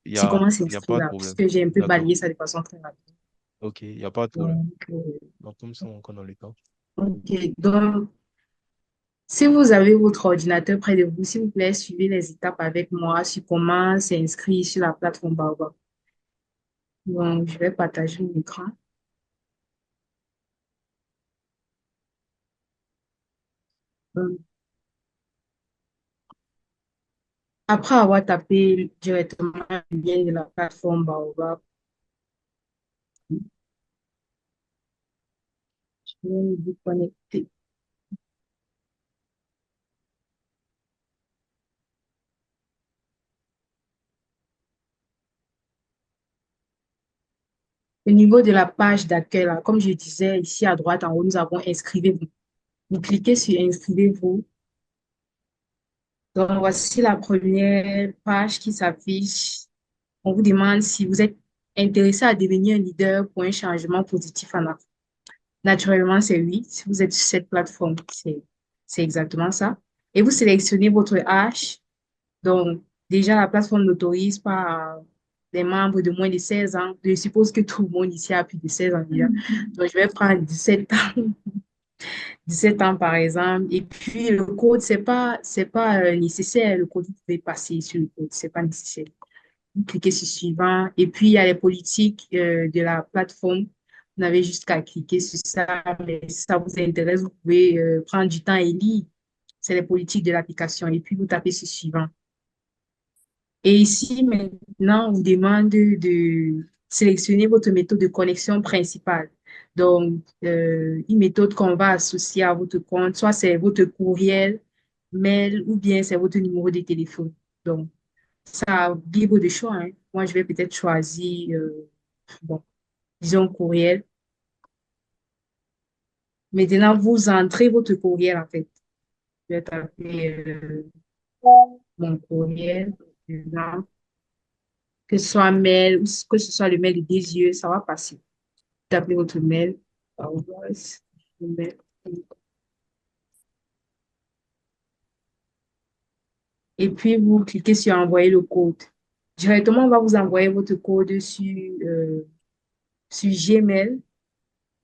il y a s'inscrire pas de là, problème. puisque j'ai un peu D'accord, balayé ça de façon très rapide. ok, il n'y a pas de problème. Donc, Donc, comme ça, on encore dans le temps. ok. Donc, si vous avez votre ordinateur près de vous, s'il vous plaît, suivez les étapes avec moi sur comment s'inscrire sur la plateforme Baobab. Donc, je vais partager mon écran. Donc, après avoir tapé directement le lien de la plateforme Baobab, je vais vous connecter. Au niveau de la page d'accueil, là, comme je disais, ici à droite en haut, nous avons inscrivez-vous. Vous cliquez sur inscrivez-vous. Donc, voici la première page qui s'affiche. On vous demande si vous êtes intéressé à devenir un leader pour un changement positif en Afrique. Naturellement, c'est oui. Si vous êtes sur cette plateforme, c'est exactement ça. Et vous sélectionnez votre âge. Donc, déjà, la plateforme n'autorise pas les membres de moins de 16 ans. Je suppose que tout le monde ici a plus de 16 ans déjà. Donc, je vais prendre 17 ans par exemple. Et puis, le code, c'est pas nécessaire. Le code, vous pouvez passer sur le code. C'est pas nécessaire. Vous cliquez sur suivant. Et puis, il y a les politiques de la plateforme. Vous n'avez juste qu'à cliquer sur ça. Mais si ça vous intéresse, vous pouvez prendre du temps et lire. C'est les politiques de l'application. Et puis, vous tapez sur suivant. Et ici, maintenant, on vous demande de sélectionner votre méthode de connexion principale. Donc, une méthode qu'on va associer à votre compte, soit c'est votre courriel, mail, ou bien c'est votre numéro de téléphone. Donc, ça libre de choix, hein. Moi, je vais peut-être choisir, bon, disons courriel. Maintenant, vous entrez votre courriel, en fait. Je vais taper mon courriel. Par exemple. que ce soit un mail ou que ce soit le mail de des yeux, ça va passer. Tapez votre mail. arobase gmail. Et puis, vous cliquez sur envoyer le code. Directement, on va vous envoyer votre code sur Gmail.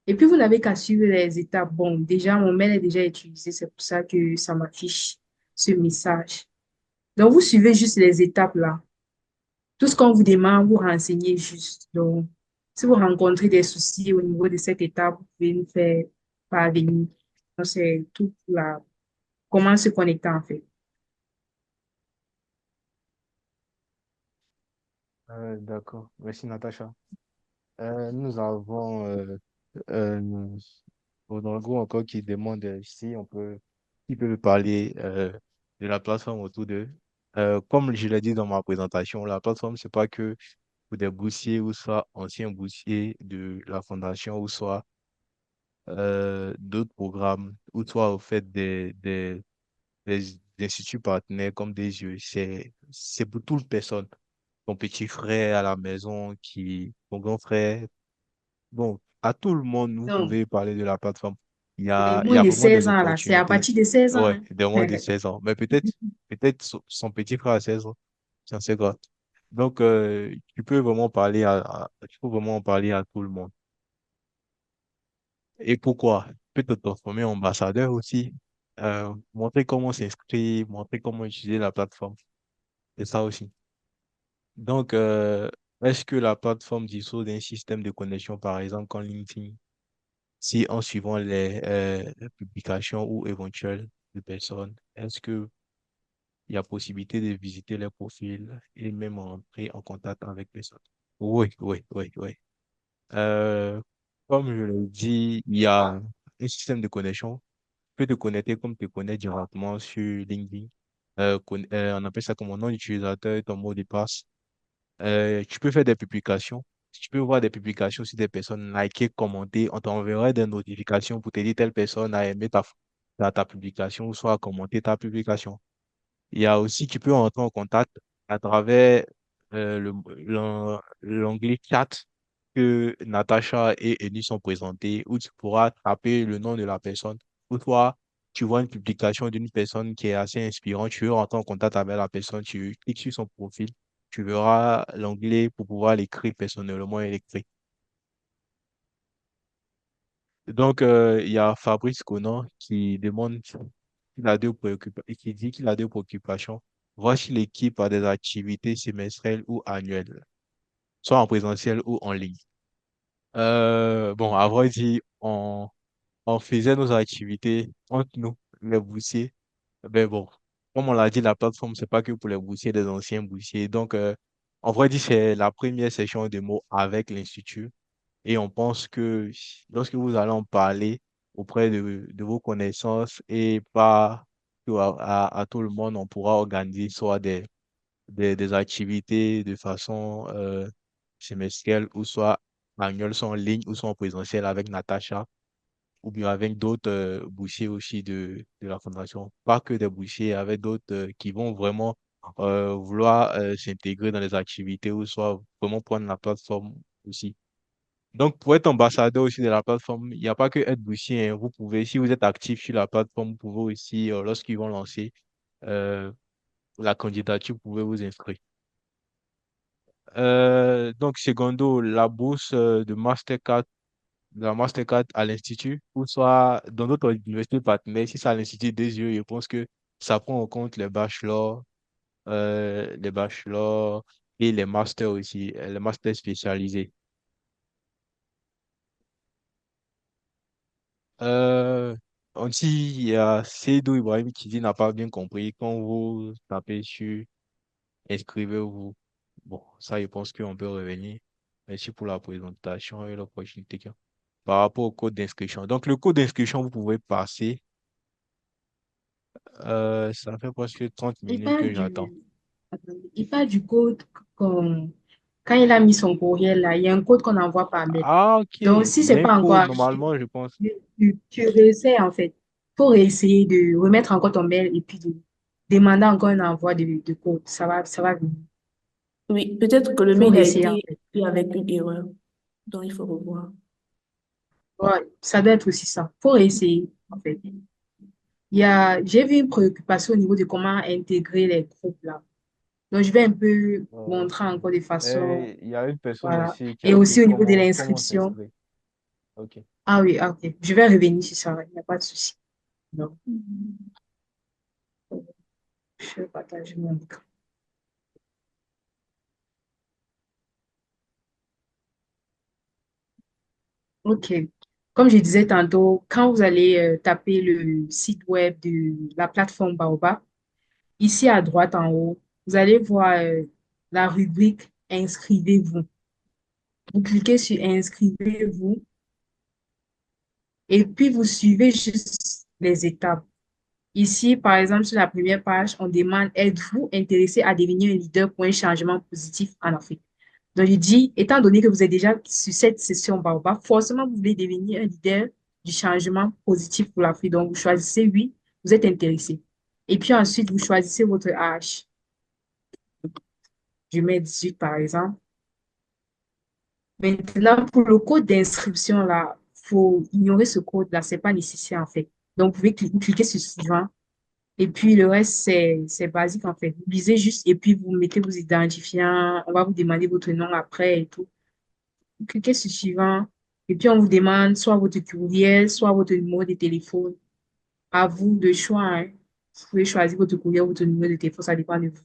Et puis, vous n'avez qu'à suivre les étapes. Bon, déjà, mon mail est déjà utilisé. C'est pour ça que ça m'affiche ce message. Donc, vous suivez juste les étapes là. Tout ce qu'on vous demande, vous renseignez juste. Donc, si vous rencontrez des soucis au niveau de cette étape, vous pouvez nous faire parvenir. Donc, c'est tout pour comment se connecter en fait. D'accord. Merci, Natacha. Nous avons euh, Rodrigo encore qui demande si qui peut me parler de la plateforme autour d'eux. Comme je l'ai dit dans ma présentation, la plateforme, c'est pas que pour des boursiers ou soit anciens boursiers de la fondation ou soit d'autres programmes ou soit au fait des instituts partenaires comme des yeux. C'est pour toute personne. Ton petit frère à la maison, ton grand frère. Bon, à tout le monde, vous Donc, pouvez parler de la plateforme. les Il y moins a de vraiment des 16 ans là, c'est à opportunités. partir de 16 ans, Ouais, hein. des moins de 16 ans. Mais peut-être son petit frère à 16 ans. J'en sais quoi. Donc, tu peux vraiment en parler à tout le monde. Et pourquoi? Peut-être te transformer en ambassadeur aussi. Montrer comment s'inscrire, montrer comment utiliser la plateforme. C'est ça aussi. Donc, est-ce que la plateforme dispose d'un système de connexion, par exemple, comme LinkedIn, si en suivant les publications ou éventuelles de personnes, est-ce que il y a possibilité de visiter les profils et même entrer en contact avec personnes? Oui, oui, oui, oui. Euh, Comme je l'ai dit, il y a un système de connexion. Tu peux te connecter comme tu te connais directement sur LinkedIn. On appelle ça comme un nom d'utilisateur et ton mot de passe. Tu peux faire des publications. Tu peux voir des publications si des personnes liker, commenter. On t'enverra des notifications pour te dire telle personne a aimé ta publication ou soit a commenté ta publication. Il y a aussi, tu peux entrer en contact à travers l'onglet chat que Natacha et Eni sont présentés, où tu pourras taper le nom de la personne. Ou toi, tu vois une publication d'une personne qui est assez inspirante, tu veux rentrer en contact avec la personne, tu cliques sur son profil, tu verras l'onglet pour pouvoir l'écrire personnellement et l'écrire. Donc, il y a Fabrice Conan qui demande qui dit qu'il a deux préoccupations. Voir si l'équipe a des activités semestrielles ou annuelles, soit en présentiel ou en ligne. Bon, à vrai dire, on faisait nos activités entre nous, les boursiers. Mais bon, comme on l'a dit, la plateforme, c'est pas que pour les boursiers, des anciens boursiers. Donc, en vrai dire, c'est la première session de mots avec l'Institut. Et on pense que lorsque vous allez en parler auprès de vos connaissances et pas à tout le monde, on pourra organiser soit des activités de façon semestrielle ou soit annuelle, soit en ligne ou soit en présentiel avec Natacha ou bien avec d'autres boursiers aussi de la fondation. Pas que des boursiers, avec d'autres qui vont vraiment vouloir s'intégrer dans les activités ou soit vraiment prendre la plateforme aussi. Donc, pour être ambassadeur aussi de la plateforme, il n'y a pas que être boursier, hein. Vous pouvez, si vous êtes actif sur la plateforme, vous pouvez aussi, lorsqu'ils vont lancer euh, la candidature, vous pouvez vous inscrire. Donc, secondo, la bourse de la Mastercard à l'Institut, ou soit dans d'autres universités partenaires, si c'est à l'Institut des yeux, je pense que ça prend en compte les bachelors et les masters aussi, les masters spécialisés. Euh, On dit, il y a Seydou Ibrahim qui dit n'a pas bien compris. Quand vous tapez sur inscrivez-vous. Bon, ça, je pense qu'on peut revenir. Merci pour la présentation et l'opportunité par rapport au code d'inscription. Donc, le code d'inscription, vous pouvez passer. Ça fait presque 30 Il minutes parle que j'attends. du, attendez, il parle du code quand il a mis son courriel là, il y a un code qu'on envoie par mail. Ah, ok. Donc, si Il y c'est a un pas encore code, arrivé, normalement, je pense. tu réessayes en fait. Faut réessayer de remettre encore ton mail et puis de demander encore un envoi de code. Ça va venir. Oui, peut-être que le Faut mail a réessayer, en été fait. fait avec une erreur, donc il faut revoir. Ouais, ça doit être aussi ça. Faut réessayer, en fait. J'ai vu une préoccupation au niveau de comment intégrer les groupes là. Donc, je vais un peu Ok. montrer encore des façons, Et il y a une personne voilà. aussi qui Et a dit aussi au niveau de comment l'inscription. s'inscrire. Ok. Ah oui, ah, ok. Je vais revenir sur ça, il n'y a pas de souci. Donc, Mhm. je vais partager mon écran. Ok. Comme je disais tantôt, quand vous allez taper le site web de la plateforme Baobab, ici à droite en haut, vous allez voir la rubrique Inscrivez-vous. Vous cliquez sur Inscrivez-vous et puis vous suivez juste les étapes. Ici, par exemple, sur la première page, on demande, êtes-vous intéressé à devenir un leader pour un changement positif en Afrique? Donc, je dis, étant donné que vous êtes déjà sur cette session Baobab, forcément, vous voulez devenir un leader du changement positif pour l'Afrique. Donc, vous choisissez oui, vous êtes intéressé. Et puis ensuite, vous choisissez votre âge. Je mets 18, par exemple. Maintenant, pour le code d'inscription, là, il faut ignorer ce code-là. Ce n'est pas nécessaire, en fait. Donc, vous cliquez sur suivant. Et puis, le reste, c'est basique, en fait. Vous lisez juste et puis vous mettez vos identifiants. On va vous demander votre nom après et tout. Vous cliquez sur suivant. Et puis, on vous demande soit votre courriel, soit votre numéro de téléphone. À vous de choix, hein. Vous pouvez choisir votre courriel ou votre numéro de téléphone, ça dépend de vous.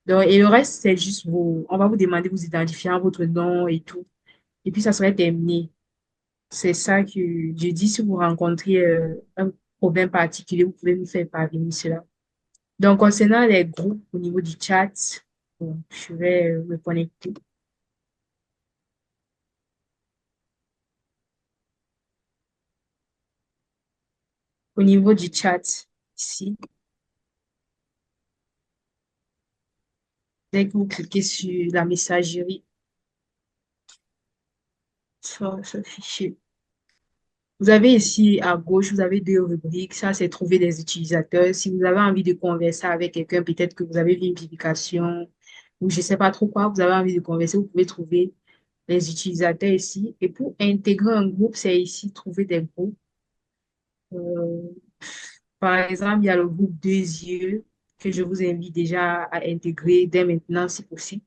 Donc, et le reste, c'est juste on va vous demander vos identifiants, votre nom et tout. Et puis, ça serait terminé. C'est ça que je dis. Si vous rencontrez un problème particulier, vous pouvez nous faire parvenir cela. Donc, concernant les groupes au niveau du chat, bon, je vais me connecter. Au niveau du chat, ici, dès que vous cliquez sur la messagerie, sur ce fichier, vous avez ici à gauche, vous avez deux rubriques. Ça, c'est trouver des utilisateurs. Si vous avez envie de converser avec quelqu'un, peut-être que vous avez vu une publication ou je ne sais pas trop quoi, vous avez envie de converser, vous pouvez trouver les utilisateurs ici. Et pour intégrer un groupe, c'est ici, trouver des groupes. Euh, Par exemple, il y a le groupe Deux Yeux que je vous invite déjà à intégrer dès maintenant si possible.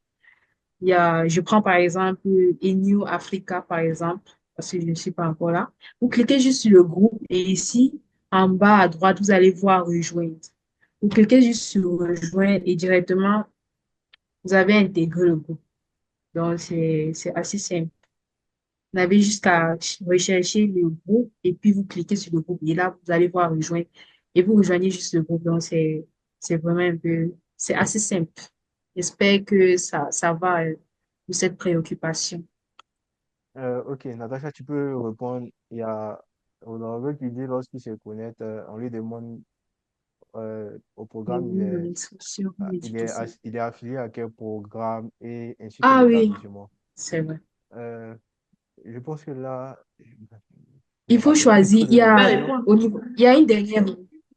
Je prends par exemple Enu Africa, par exemple, parce que je ne suis pas encore là. Vous cliquez juste sur le groupe et ici, en bas à droite, vous allez voir Rejoindre. Vous cliquez juste sur Rejoindre et directement, vous avez intégré le groupe. Donc, c'est assez simple. Vous avez juste qu'à rechercher le groupe et puis vous cliquez sur le groupe. Et là, vous allez voir rejoindre. Et vous rejoignez juste le groupe. Donc, c'est vraiment un peu, c'est assez simple. J'espère que ça va pour cette préoccupation. Ok, Natacha, tu peux répondre. Il y a Honorable qui dit lorsqu'il se connecte, on lui demande au Et programme, oui, l'instruction d'éducation. il est affilié à quel programme et ainsi que Ah oui, l'établissement. c'est vrai. Euh, je pense que là, Il faut le titre choisir. de Je vais l'émission, répondre. Il y a une dernière.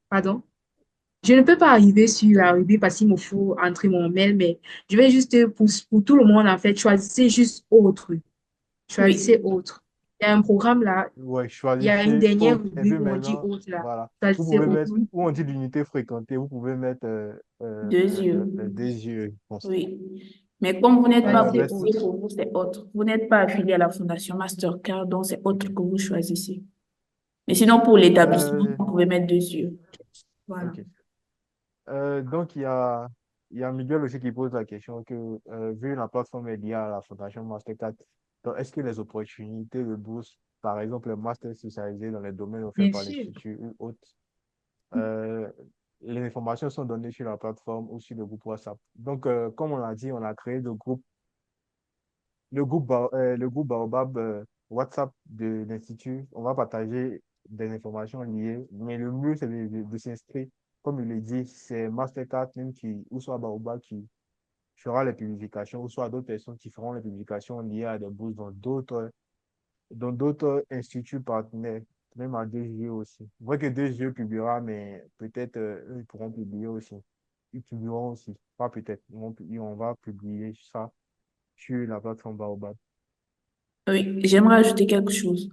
Pardon. Je ne peux pas arriver sur la rubrique parce qu'il me faut entrer mon mail, mais je vais juste, pour tout le monde, en fait, choisissez juste autre. Choisissez Oui, autre. Il y a un programme là, ouais, il y a une choisissez dernière autre. Et rubrique puis où on dit maintenant, autre là. voilà, vous Choisissez pouvez autre. mettre, où on dit l'unité fréquentée, vous pouvez mettre deux yeux. des yeux, je pense. Oui. Mais comme vous n'êtes pas, Choisissez Merci. pour autre. vous, c'est autre. Vous n'êtes pas affilié à la Fondation Mastercard, donc c'est autre que vous choisissez. Mais sinon, pour l'établissement, Euh, vous pouvez mettre deux yeux. Voilà. ok. Donc, il y a Miguel aussi qui pose la question que, vu la plateforme est liée à la Fondation Mastercard, donc est-ce que les opportunités de bourse, par exemple, les masters spécialisés dans les domaines offerts Bien par sûr. l'Institut ou autres, euh, les informations sont données sur la plateforme ou sur le groupe WhatsApp. Donc, comme on l'a dit, on a créé le groupe Baobab WhatsApp de l'Institut. On va partager des informations liées, mais le mieux, c'est de s'inscrire. Comme il le dit, c'est Mastercard même ou soit Baobab qui fera les publications, ou soit d'autres personnes qui feront les publications liées à des bourses dans d'autres instituts partenaires, même à 2G aussi. Vrai que 2G publiera, mais peut-être eux, ils pourront publier aussi. Ils publieront aussi. Pas peut-être. On va publier ça sur la plateforme Baobab? Oui, j'aimerais ajouter quelque chose.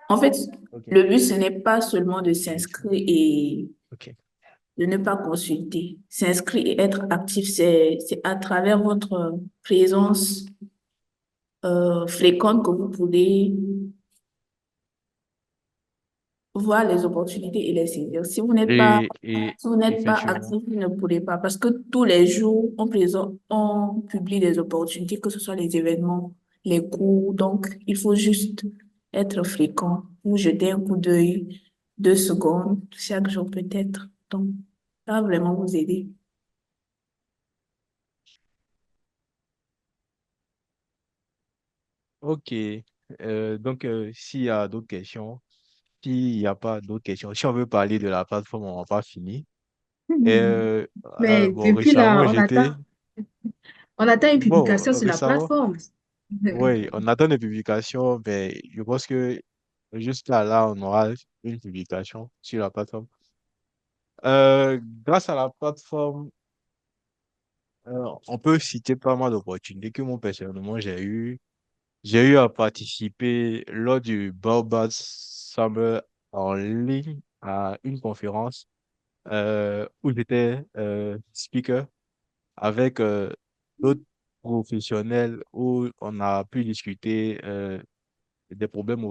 En fait, Ok, le but, ce n'est pas seulement de s'inscrire et ok. de ne pas consulter. S'inscrire et être actif, c'est à travers votre présence fréquente que vous pouvez voir les opportunités et les saisir. Et Si vous n'êtes pas effectivement. actif, vous ne pourrez pas. Parce que tous les jours, on publie des opportunités, que ce soit les événements, les cours. Donc, il faut juste être fréquent ou jeter un coup d'œil, 2 secondes, chaque jour peut-être. Donc, ça va vraiment vous aider. Ok. Donc, s'il y a d'autres questions, s'il n'y a pas d'autres questions, si on veut parler de la plateforme, on va pas finir. Mhm. Mais Bon, depuis là, récemment, j'étais. on attend une Bon, publication sur la récemment, plateforme. oui, on attend des publications, mais je pense que jusqu'à là, on aura une publication sur la plateforme. Grâce à la plateforme, on peut citer pas mal d'opportunités que moi, personnellement, j'ai eu. J'ai eu à participer lors du Baobab Summer en ligne à une conférence où j'étais speaker avec d'autres professionnels où on a pu discuter des problèmes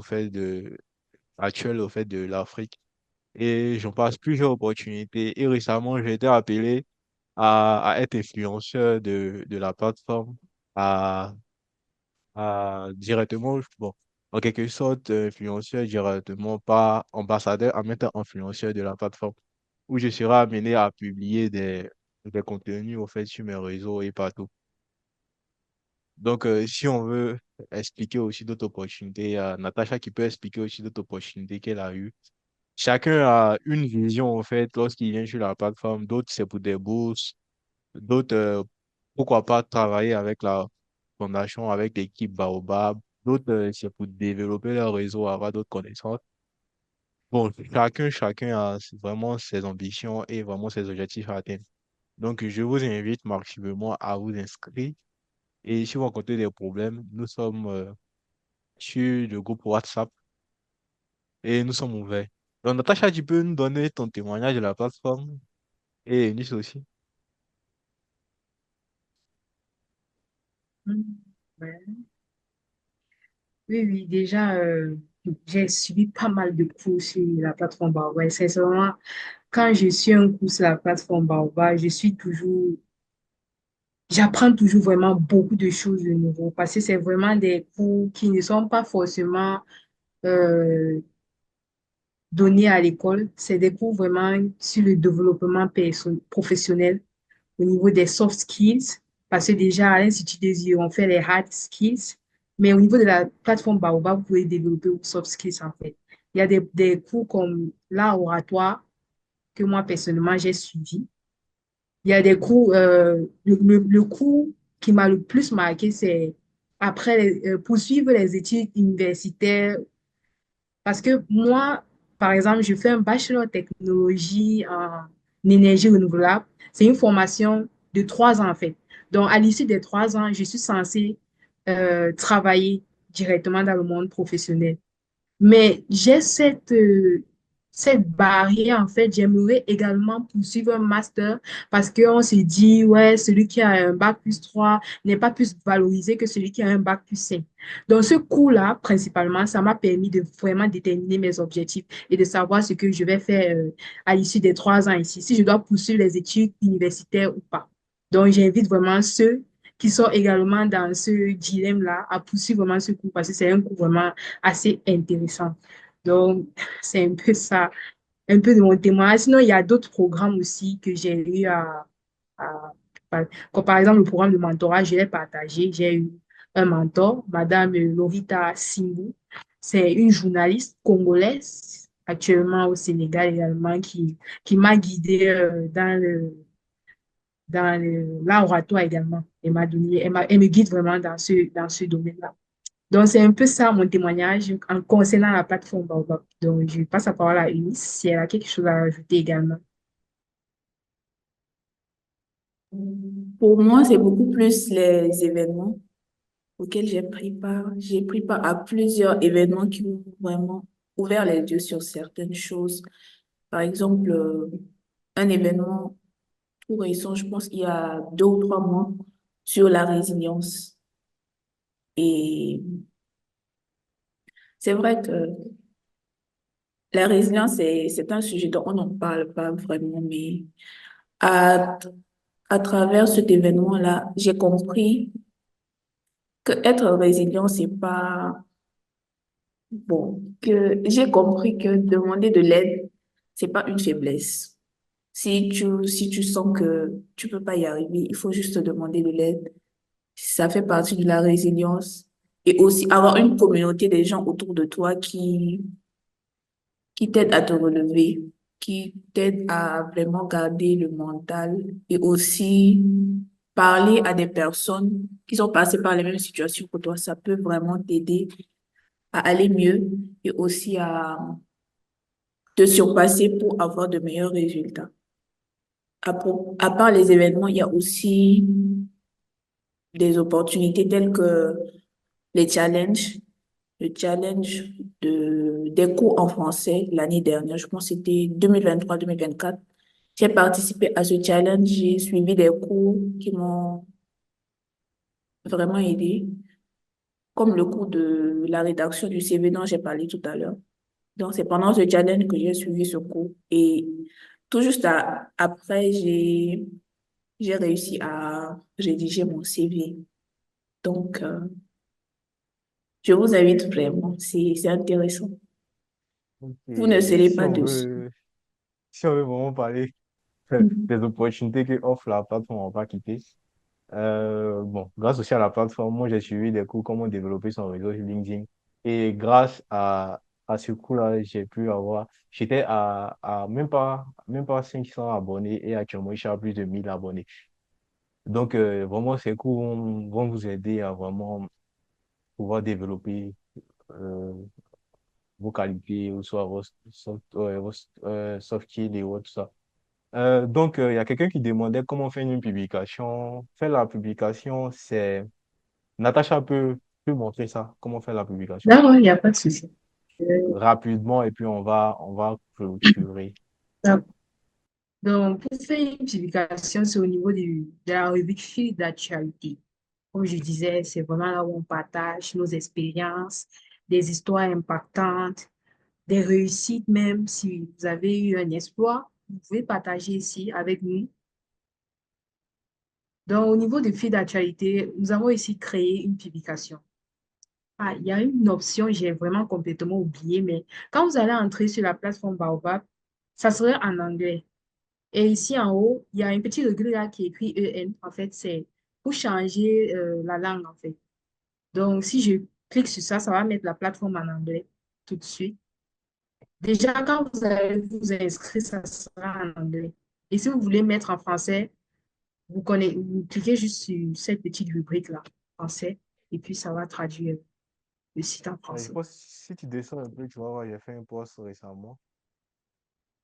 actuels au fait de l'Afrique. Et j'en passe plusieurs opportunités. Et récemment, j'ai été appelé à être influenceur de la plateforme, à directement, bon, en quelque sorte, influenceur directement, pas ambassadeur, en même temps influenceur de la plateforme, où je serai amené à publier des contenus, au fait, sur mes réseaux et partout. Donc, si on veut expliquer aussi d'autres opportunités, Natacha qui peut expliquer aussi d'autres opportunités qu'elle a eues. Chacun a une vision, en fait, lorsqu'il vient sur la plateforme. D'autres, c'est pour des bourses. D'autres, pourquoi pas travailler avec la fondation, avec l'équipe Baobab. D'autres, c'est pour développer leur réseau, avoir d'autres connaissances. Bon, chacun a vraiment ses ambitions et vraiment ses objectifs à atteindre. Donc, je vous invite maximument à vous inscrire. Et si vous rencontrez des problèmes, nous sommes sur le groupe WhatsApp et nous sommes ouverts. Donc, Natacha, tu peux nous donner ton témoignage de la plateforme et Eunice aussi. Ouais. Oui, oui, déjà, j'ai suivi pas mal de cours sur la plateforme Baobab. Sincèrement, quand je suis un cours sur la plateforme Baobab, j'apprends toujours vraiment beaucoup de choses de nouveau parce que c'est vraiment des cours qui ne sont pas forcément euh, donnés à l'école. C'est des cours vraiment sur le développement professionnel au niveau des soft skills, parce que déjà à l'Institut des yeux, on fait les hard skills, mais au niveau de la plateforme Baobab, vous pouvez développer vos soft skills en fait. Il y a des cours comme l'art oratoire que moi personnellement j'ai suivi. Il y a des cours, le cours qui m'a le plus marqué, c'est poursuivre les études universitaires parce que moi, par exemple, je fais un bachelor en technologie en énergie renouvelable. C'est une formation de 3 ans, en fait. Donc, à l'issue des 3 ans, je suis censée travailler directement dans le monde professionnel. Mais j'ai cette barrière, en fait. J'aimerais également poursuivre un master parce qu'on se dit, ouais, celui qui a un bac+3 n'est pas plus valorisé que celui qui a un bac+5. Donc, ce cours-là, principalement, ça m'a permis de vraiment déterminer mes objectifs et de savoir ce que je vais faire à l'issue des 3 ans ici, si je dois poursuivre les études universitaires ou pas. Donc, j'invite vraiment ceux qui sont également dans ce dilemme-là à poursuivre vraiment ce cours parce que c'est un cours vraiment assez intéressant. Donc, c'est un peu ça, un peu de mon témoignage. Sinon, il y a d'autres programmes aussi que j'ai eu comme par exemple le programme de mentorat, je l'ai partagé. J'ai eu un mentor, Madame Lovita Simbou. C'est une journaliste congolaise, actuellement au Sénégal également, qui m'a guidée dans l'oratoire également. Elle me guide vraiment dans ce domaine-là. Donc, c'est un peu ça mon témoignage en concernant la plateforme Baobab. Donc, je passe la parole à Eunice si elle a quelque chose à rajouter également. Pour moi, c'est beaucoup plus les événements. auxquels j'ai pris part. J'ai pris part à plusieurs événements qui m'ont vraiment ouvert les yeux sur certaines choses. Par exemple, un événement tout récent, je pense, il y a 2 ou 3 mois, sur la résilience. Et c'est vrai que la résilience, c'est un sujet dont on n'en parle pas vraiment, mais à, à travers cet événement-là, j'ai compris que être résilient, c'est pas bon, que j'ai compris que demander de l'aide, c'est pas une faiblesse. Si tu sens que tu peux pas y arriver, il faut juste demander de l'aide. Ça fait partie de la résilience. Et aussi avoir une communauté des gens autour de toi qui t'aident à te relever, qui t'aident à vraiment garder le mental et aussi parler à des personnes qui sont passées par les mêmes situations que toi. Ça peut vraiment t'aider à aller mieux et aussi à te surpasser pour avoir de meilleurs résultats. À part les événements, il y a aussi des opportunités telles que les challenges. Le challenge des cours en français l'année dernière, je pense que c'était 2023-2024. J'ai participé à ce challenge, j'ai suivi des cours qui m'ont vraiment aidé, comme le cours de la rédaction du CV dont j'ai parlé tout à l'heure. Donc, c'est pendant ce challenge que j'ai suivi ce cours. Et tout juste après, j'ai réussi à rédiger mon CV. Donc, je vous invite vraiment, c'est intéressant. Vous ne Et serez pas dessus. si on veut vraiment parler des opportunités que offre la plateforme, on va pas quitter. Bon, grâce aussi à la plateforme, moi j'ai suivi des cours comment développer son réseau sur LinkedIn. Et grâce à ce cours-là, j'étais à même pas 500 abonnés et actuellement je suis à plus de 1000 abonnés. Donc, vraiment, ces cours vont vous aider à vraiment pouvoir développer euh, vos qualités, ou soit vos soft skills et autres, tout ça. Donc, il y a quelqu'un qui demandait comment faire une publication. Faire la publication, c'est... Natacha peut montrer ça, comment faire la publication D'accord, il n'y a pas de souci. Euh, rapidement et puis on va clôturer. d'accord. Donc, pour faire une publication, c'est au niveau de la rubrique fil d'actualité. Comme je disais, c'est vraiment là où on partage nos expériences, des histoires impactantes, des réussites même. Si vous avez eu un exploit, vous pouvez partager ici avec nous. Donc, au niveau du fil d'actualité, nous avons ici créé une publication. Ah, il y a une option, j'ai vraiment complètement oublié, mais quand vous allez entrer sur la plateforme Baobab, ça serait en anglais. Et ici en haut, il y a un petit regret là qui est écrit EN. En fait, c'est pour changer la langue, en fait. Donc, si je clique sur ça, ça va mettre la plateforme en anglais tout de suite. Déjà, quand vous allez vous inscrire, ça sera en anglais. Et si vous voulez mettre en français, vous cliquez juste sur cette petite rubrique-là, français, et puis ça va traduire le site en Je français. pense que si tu descends un peu, tu vas voir, j'ai fait un post récemment.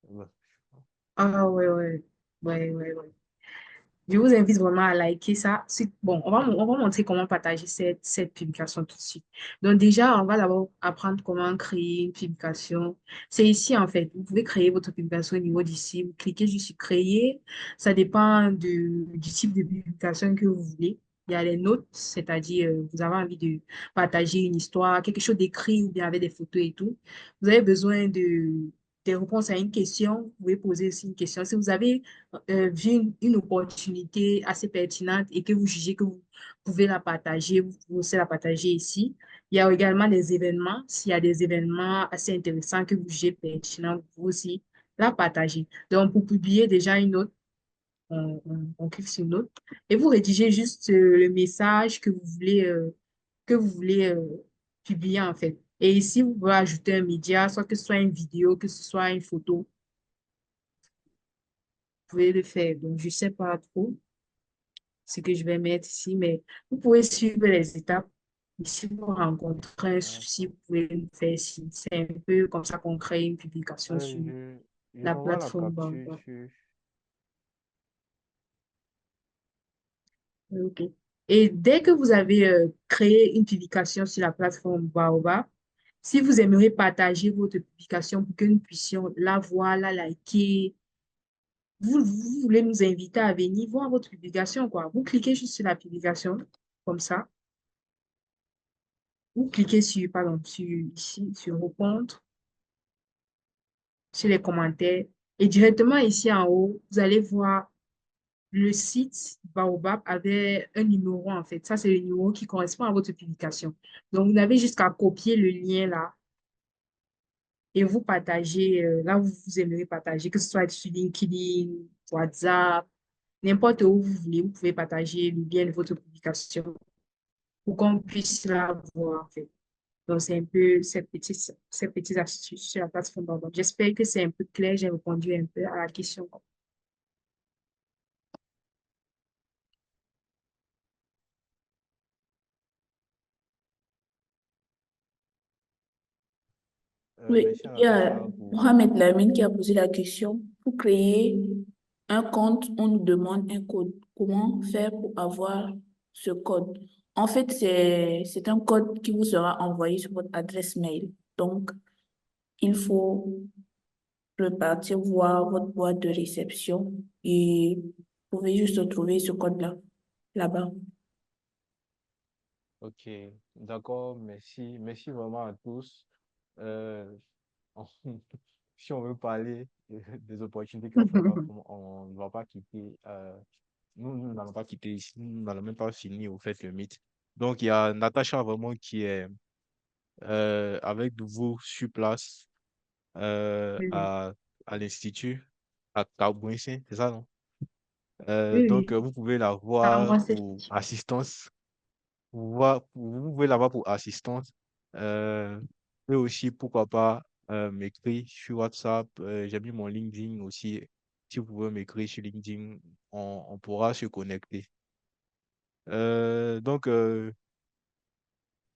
Ouais. Ah ouais, ouais, ouais, ouais, ouais. Je vous invite vraiment à liker ça. Bon, on va montrer comment partager cette publication tout de suite. Donc déjà, on va d'abord apprendre comment créer une publication. C'est ici, en fait. Vous pouvez créer votre publication au niveau d'ici. Vous cliquez juste sur créer. Ça dépend du type de publication que vous voulez. Il y a les notes, c'est-à-dire vous avez envie de partager une histoire, quelque chose d'écrit ou bien avec des photos et tout. Vous avez besoin des réponses à une question. Vous pouvez poser aussi une question. Si vous avez vu une opportunité assez pertinente et que vous jugez que vous pouvez la partager, vous pouvez aussi la partager ici. Il y a également des événements. S'il y a des événements assez intéressants que vous jugez pertinents, vous pouvez aussi la partager. Donc, pour publier déjà une note, on clique sur note et vous rédigez juste le message que vous voulez publier en fait. Et ici, vous pouvez ajouter un média, soit que ce soit une vidéo, que ce soit une photo, vous pouvez le faire. Donc, je ne sais pas trop ce que je vais mettre ici, mais vous pouvez suivre les étapes. Et si vous rencontrez un souci, vous pouvez le faire ici. C'est un peu comme ça qu'on crée une publication sur Euh, je la t'envoie la plateforme capture Bamba. sur... Ok. Et dès que vous avez créé une publication sur la plateforme Baobab, si vous aimeriez partager votre publication pour que nous puissions la voir, la liker, vous voulez nous inviter à venir voir votre publication, quoi. Vous cliquez juste sur la publication, comme ça. Vous cliquez sur, pardon, sur ici, sur vos comptes, sur les commentaires. Et directement ici en haut, vous allez voir le site Baobab avait un numéro, en fait. Ça, c'est le numéro qui correspond à votre publication. Donc, vous n'avez juste qu'à copier le lien là et vous partagez là où vous aimeriez partager, que ce soit sur LinkedIn, WhatsApp, n'importe où vous voulez, vous pouvez partager le lien de votre publication pour qu'on puisse la voir, en fait. Donc, c'est un peu ces petites astuces sur la plateforme Baobab. J'espère que c'est un peu clair, j'ai répondu un peu à la question. Oui, Merci à il y a Natacha pour... Mohamed Lamine qui a posé la question. Pour créer un compte, on nous demande un code. Comment faire pour avoir ce code? En fait, c'est un code qui vous sera envoyé sur votre adresse mail. Donc, il faut repartir voir votre boîte de réception et vous pouvez juste trouver ce code-là, là-bas. Ok, d'accord, merci. Merci vraiment à tous. Euh, on- si on veut parler des opportunités qu'offre la plateforme, on ne va pas quitter, nous n'allons pas quitter ici, nous n'allons même pas finir au fait le mythe. Donc, il y a Natacha vraiment qui est avec vous sur place Oui, à l'Institut, à Kabouinsin, c'est ça, non? oui, Donc, oui. vous pouvez la Ah, voir moi, c'est pour assistance. Vous pouvez l'avoir pour assistance. Euh, et aussi, pourquoi pas, m'écrire sur WhatsApp. J'ai mis mon LinkedIn aussi. Si vous pouvez m'écrire sur LinkedIn, on pourra se connecter. Donc,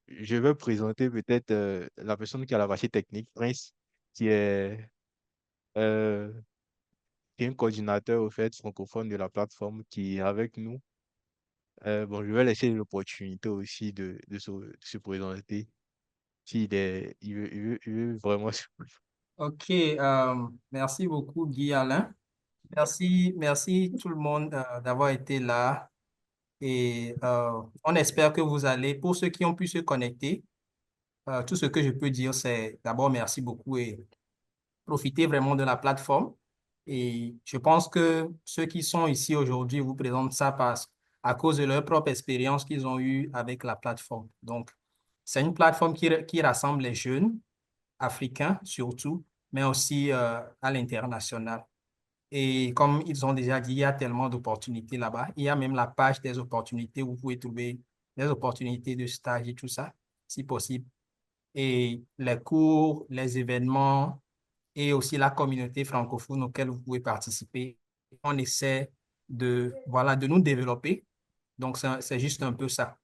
je vais présenter peut-être la personne qui a la partie technique, Prince, qui est, euh, qui est un coordinateur au fait francophone de la plateforme qui est avec nous. Bon, je vais laisser l'opportunité aussi de se présenter. Il veut vraiment. Ok, merci beaucoup Guy Alain. Merci tout le monde d'avoir été là et on espère que vous allez, pour ceux qui ont pu se connecter, tout ce que je peux dire, c'est d'abord merci beaucoup et profitez vraiment de la plateforme. Et je pense que ceux qui sont ici aujourd'hui vous présentent ça à cause de leur propre expérience qu'ils ont eue avec la plateforme. Donc, c'est une plateforme qui rassemble les jeunes africains surtout, mais aussi à l'international. Et comme ils ont déjà dit, il y a tellement d'opportunités là-bas. Il y a même la page des opportunités où vous pouvez trouver des opportunités de stage et tout ça, si possible. Et les cours, les événements et aussi la communauté francophone auquel vous pouvez participer. On essaie voilà, de nous développer. Donc, c'est juste un peu ça.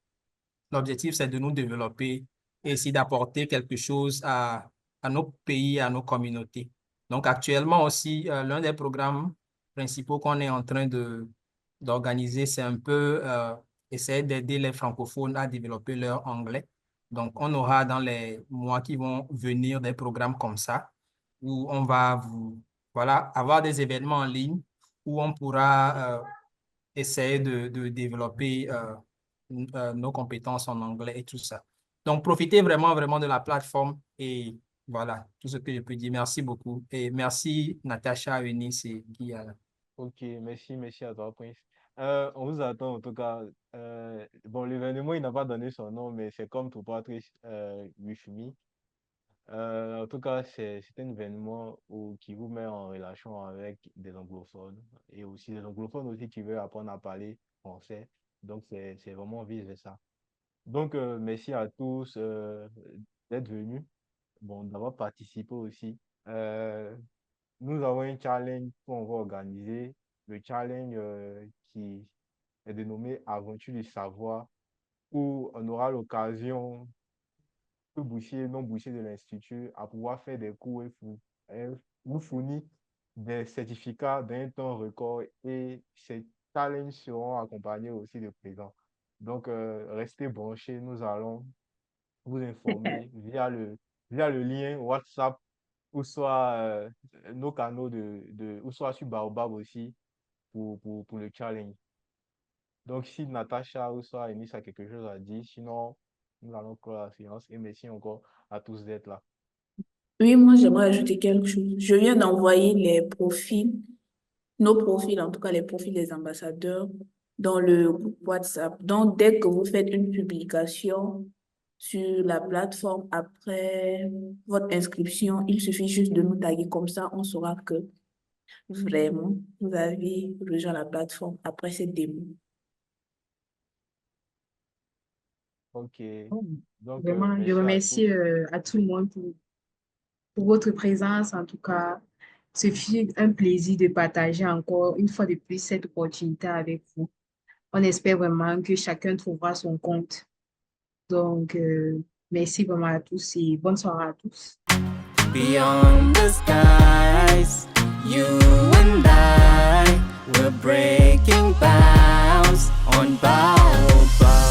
L'objectif, c'est de nous développer et essayer d'apporter quelque chose à nos pays, à nos communautés. Donc, actuellement aussi, l'un des programmes principaux qu'on est en train d'organiser, c'est un peu essayer d'aider les francophones à développer leur anglais. Donc, on aura dans les mois qui vont venir des programmes comme ça, où on va voilà, avoir des événements en ligne où on pourra essayer de développer nos compétences en anglais et tout ça. Donc, profitez vraiment, vraiment de la plateforme et voilà, tout ce que je peux dire. Merci beaucoup. Et merci Natacha, Eunice et Guy. Ok, merci à toi, Prince. On vous attend en tout cas. Bon, l'événement, il n'a pas donné son nom, mais c'est comme tout Patrice Wifumi. En tout cas, c'est un événement qui vous met en relation avec des anglophones et aussi des anglophones aussi qui veulent apprendre à parler français. Donc, c'est vraiment vice-versa. Donc, merci à tous d'être venus, bon, d'avoir participé aussi. Euh, Nous avons un challenge qu'on va organiser, le challenge qui est dénommé Aventure du savoir, où on aura l'occasion, tout boucher, non boucher de l'Institut, à pouvoir faire des cours et vous fournir des certificats d'un temps record et ces challenges seront accompagnés aussi de présents. Donc, restez branchés. Nous allons vous informer via le lien WhatsApp ou soit nos canaux ou soit sur Baobab aussi pour le challenge. Donc, si Natacha ou soit Eunice a quelque chose à dire, sinon, nous allons clore la séance et merci encore à tous d'être là. Oui, moi, j'aimerais ajouter quelque chose. Je viens d'envoyer nos profils, en tout cas les profils des ambassadeurs, dans le groupe WhatsApp. Donc, dès que vous faites une publication sur la plateforme après votre inscription, il suffit juste de nous taguer. Comme ça, on saura que vraiment, vous avez rejoint la plateforme après cette démo. Ok. Oh, Donc, vraiment, je merci à remercie tous. à tout le monde pour votre présence. En tout cas, ce fut un plaisir de partager encore une fois de plus cette opportunité avec vous. On espère vraiment que chacun trouvera son compte. Donc, merci vraiment à tous et bonne soirée à tous. Beyond the skies, you and I, we're breaking bounds on Baobab.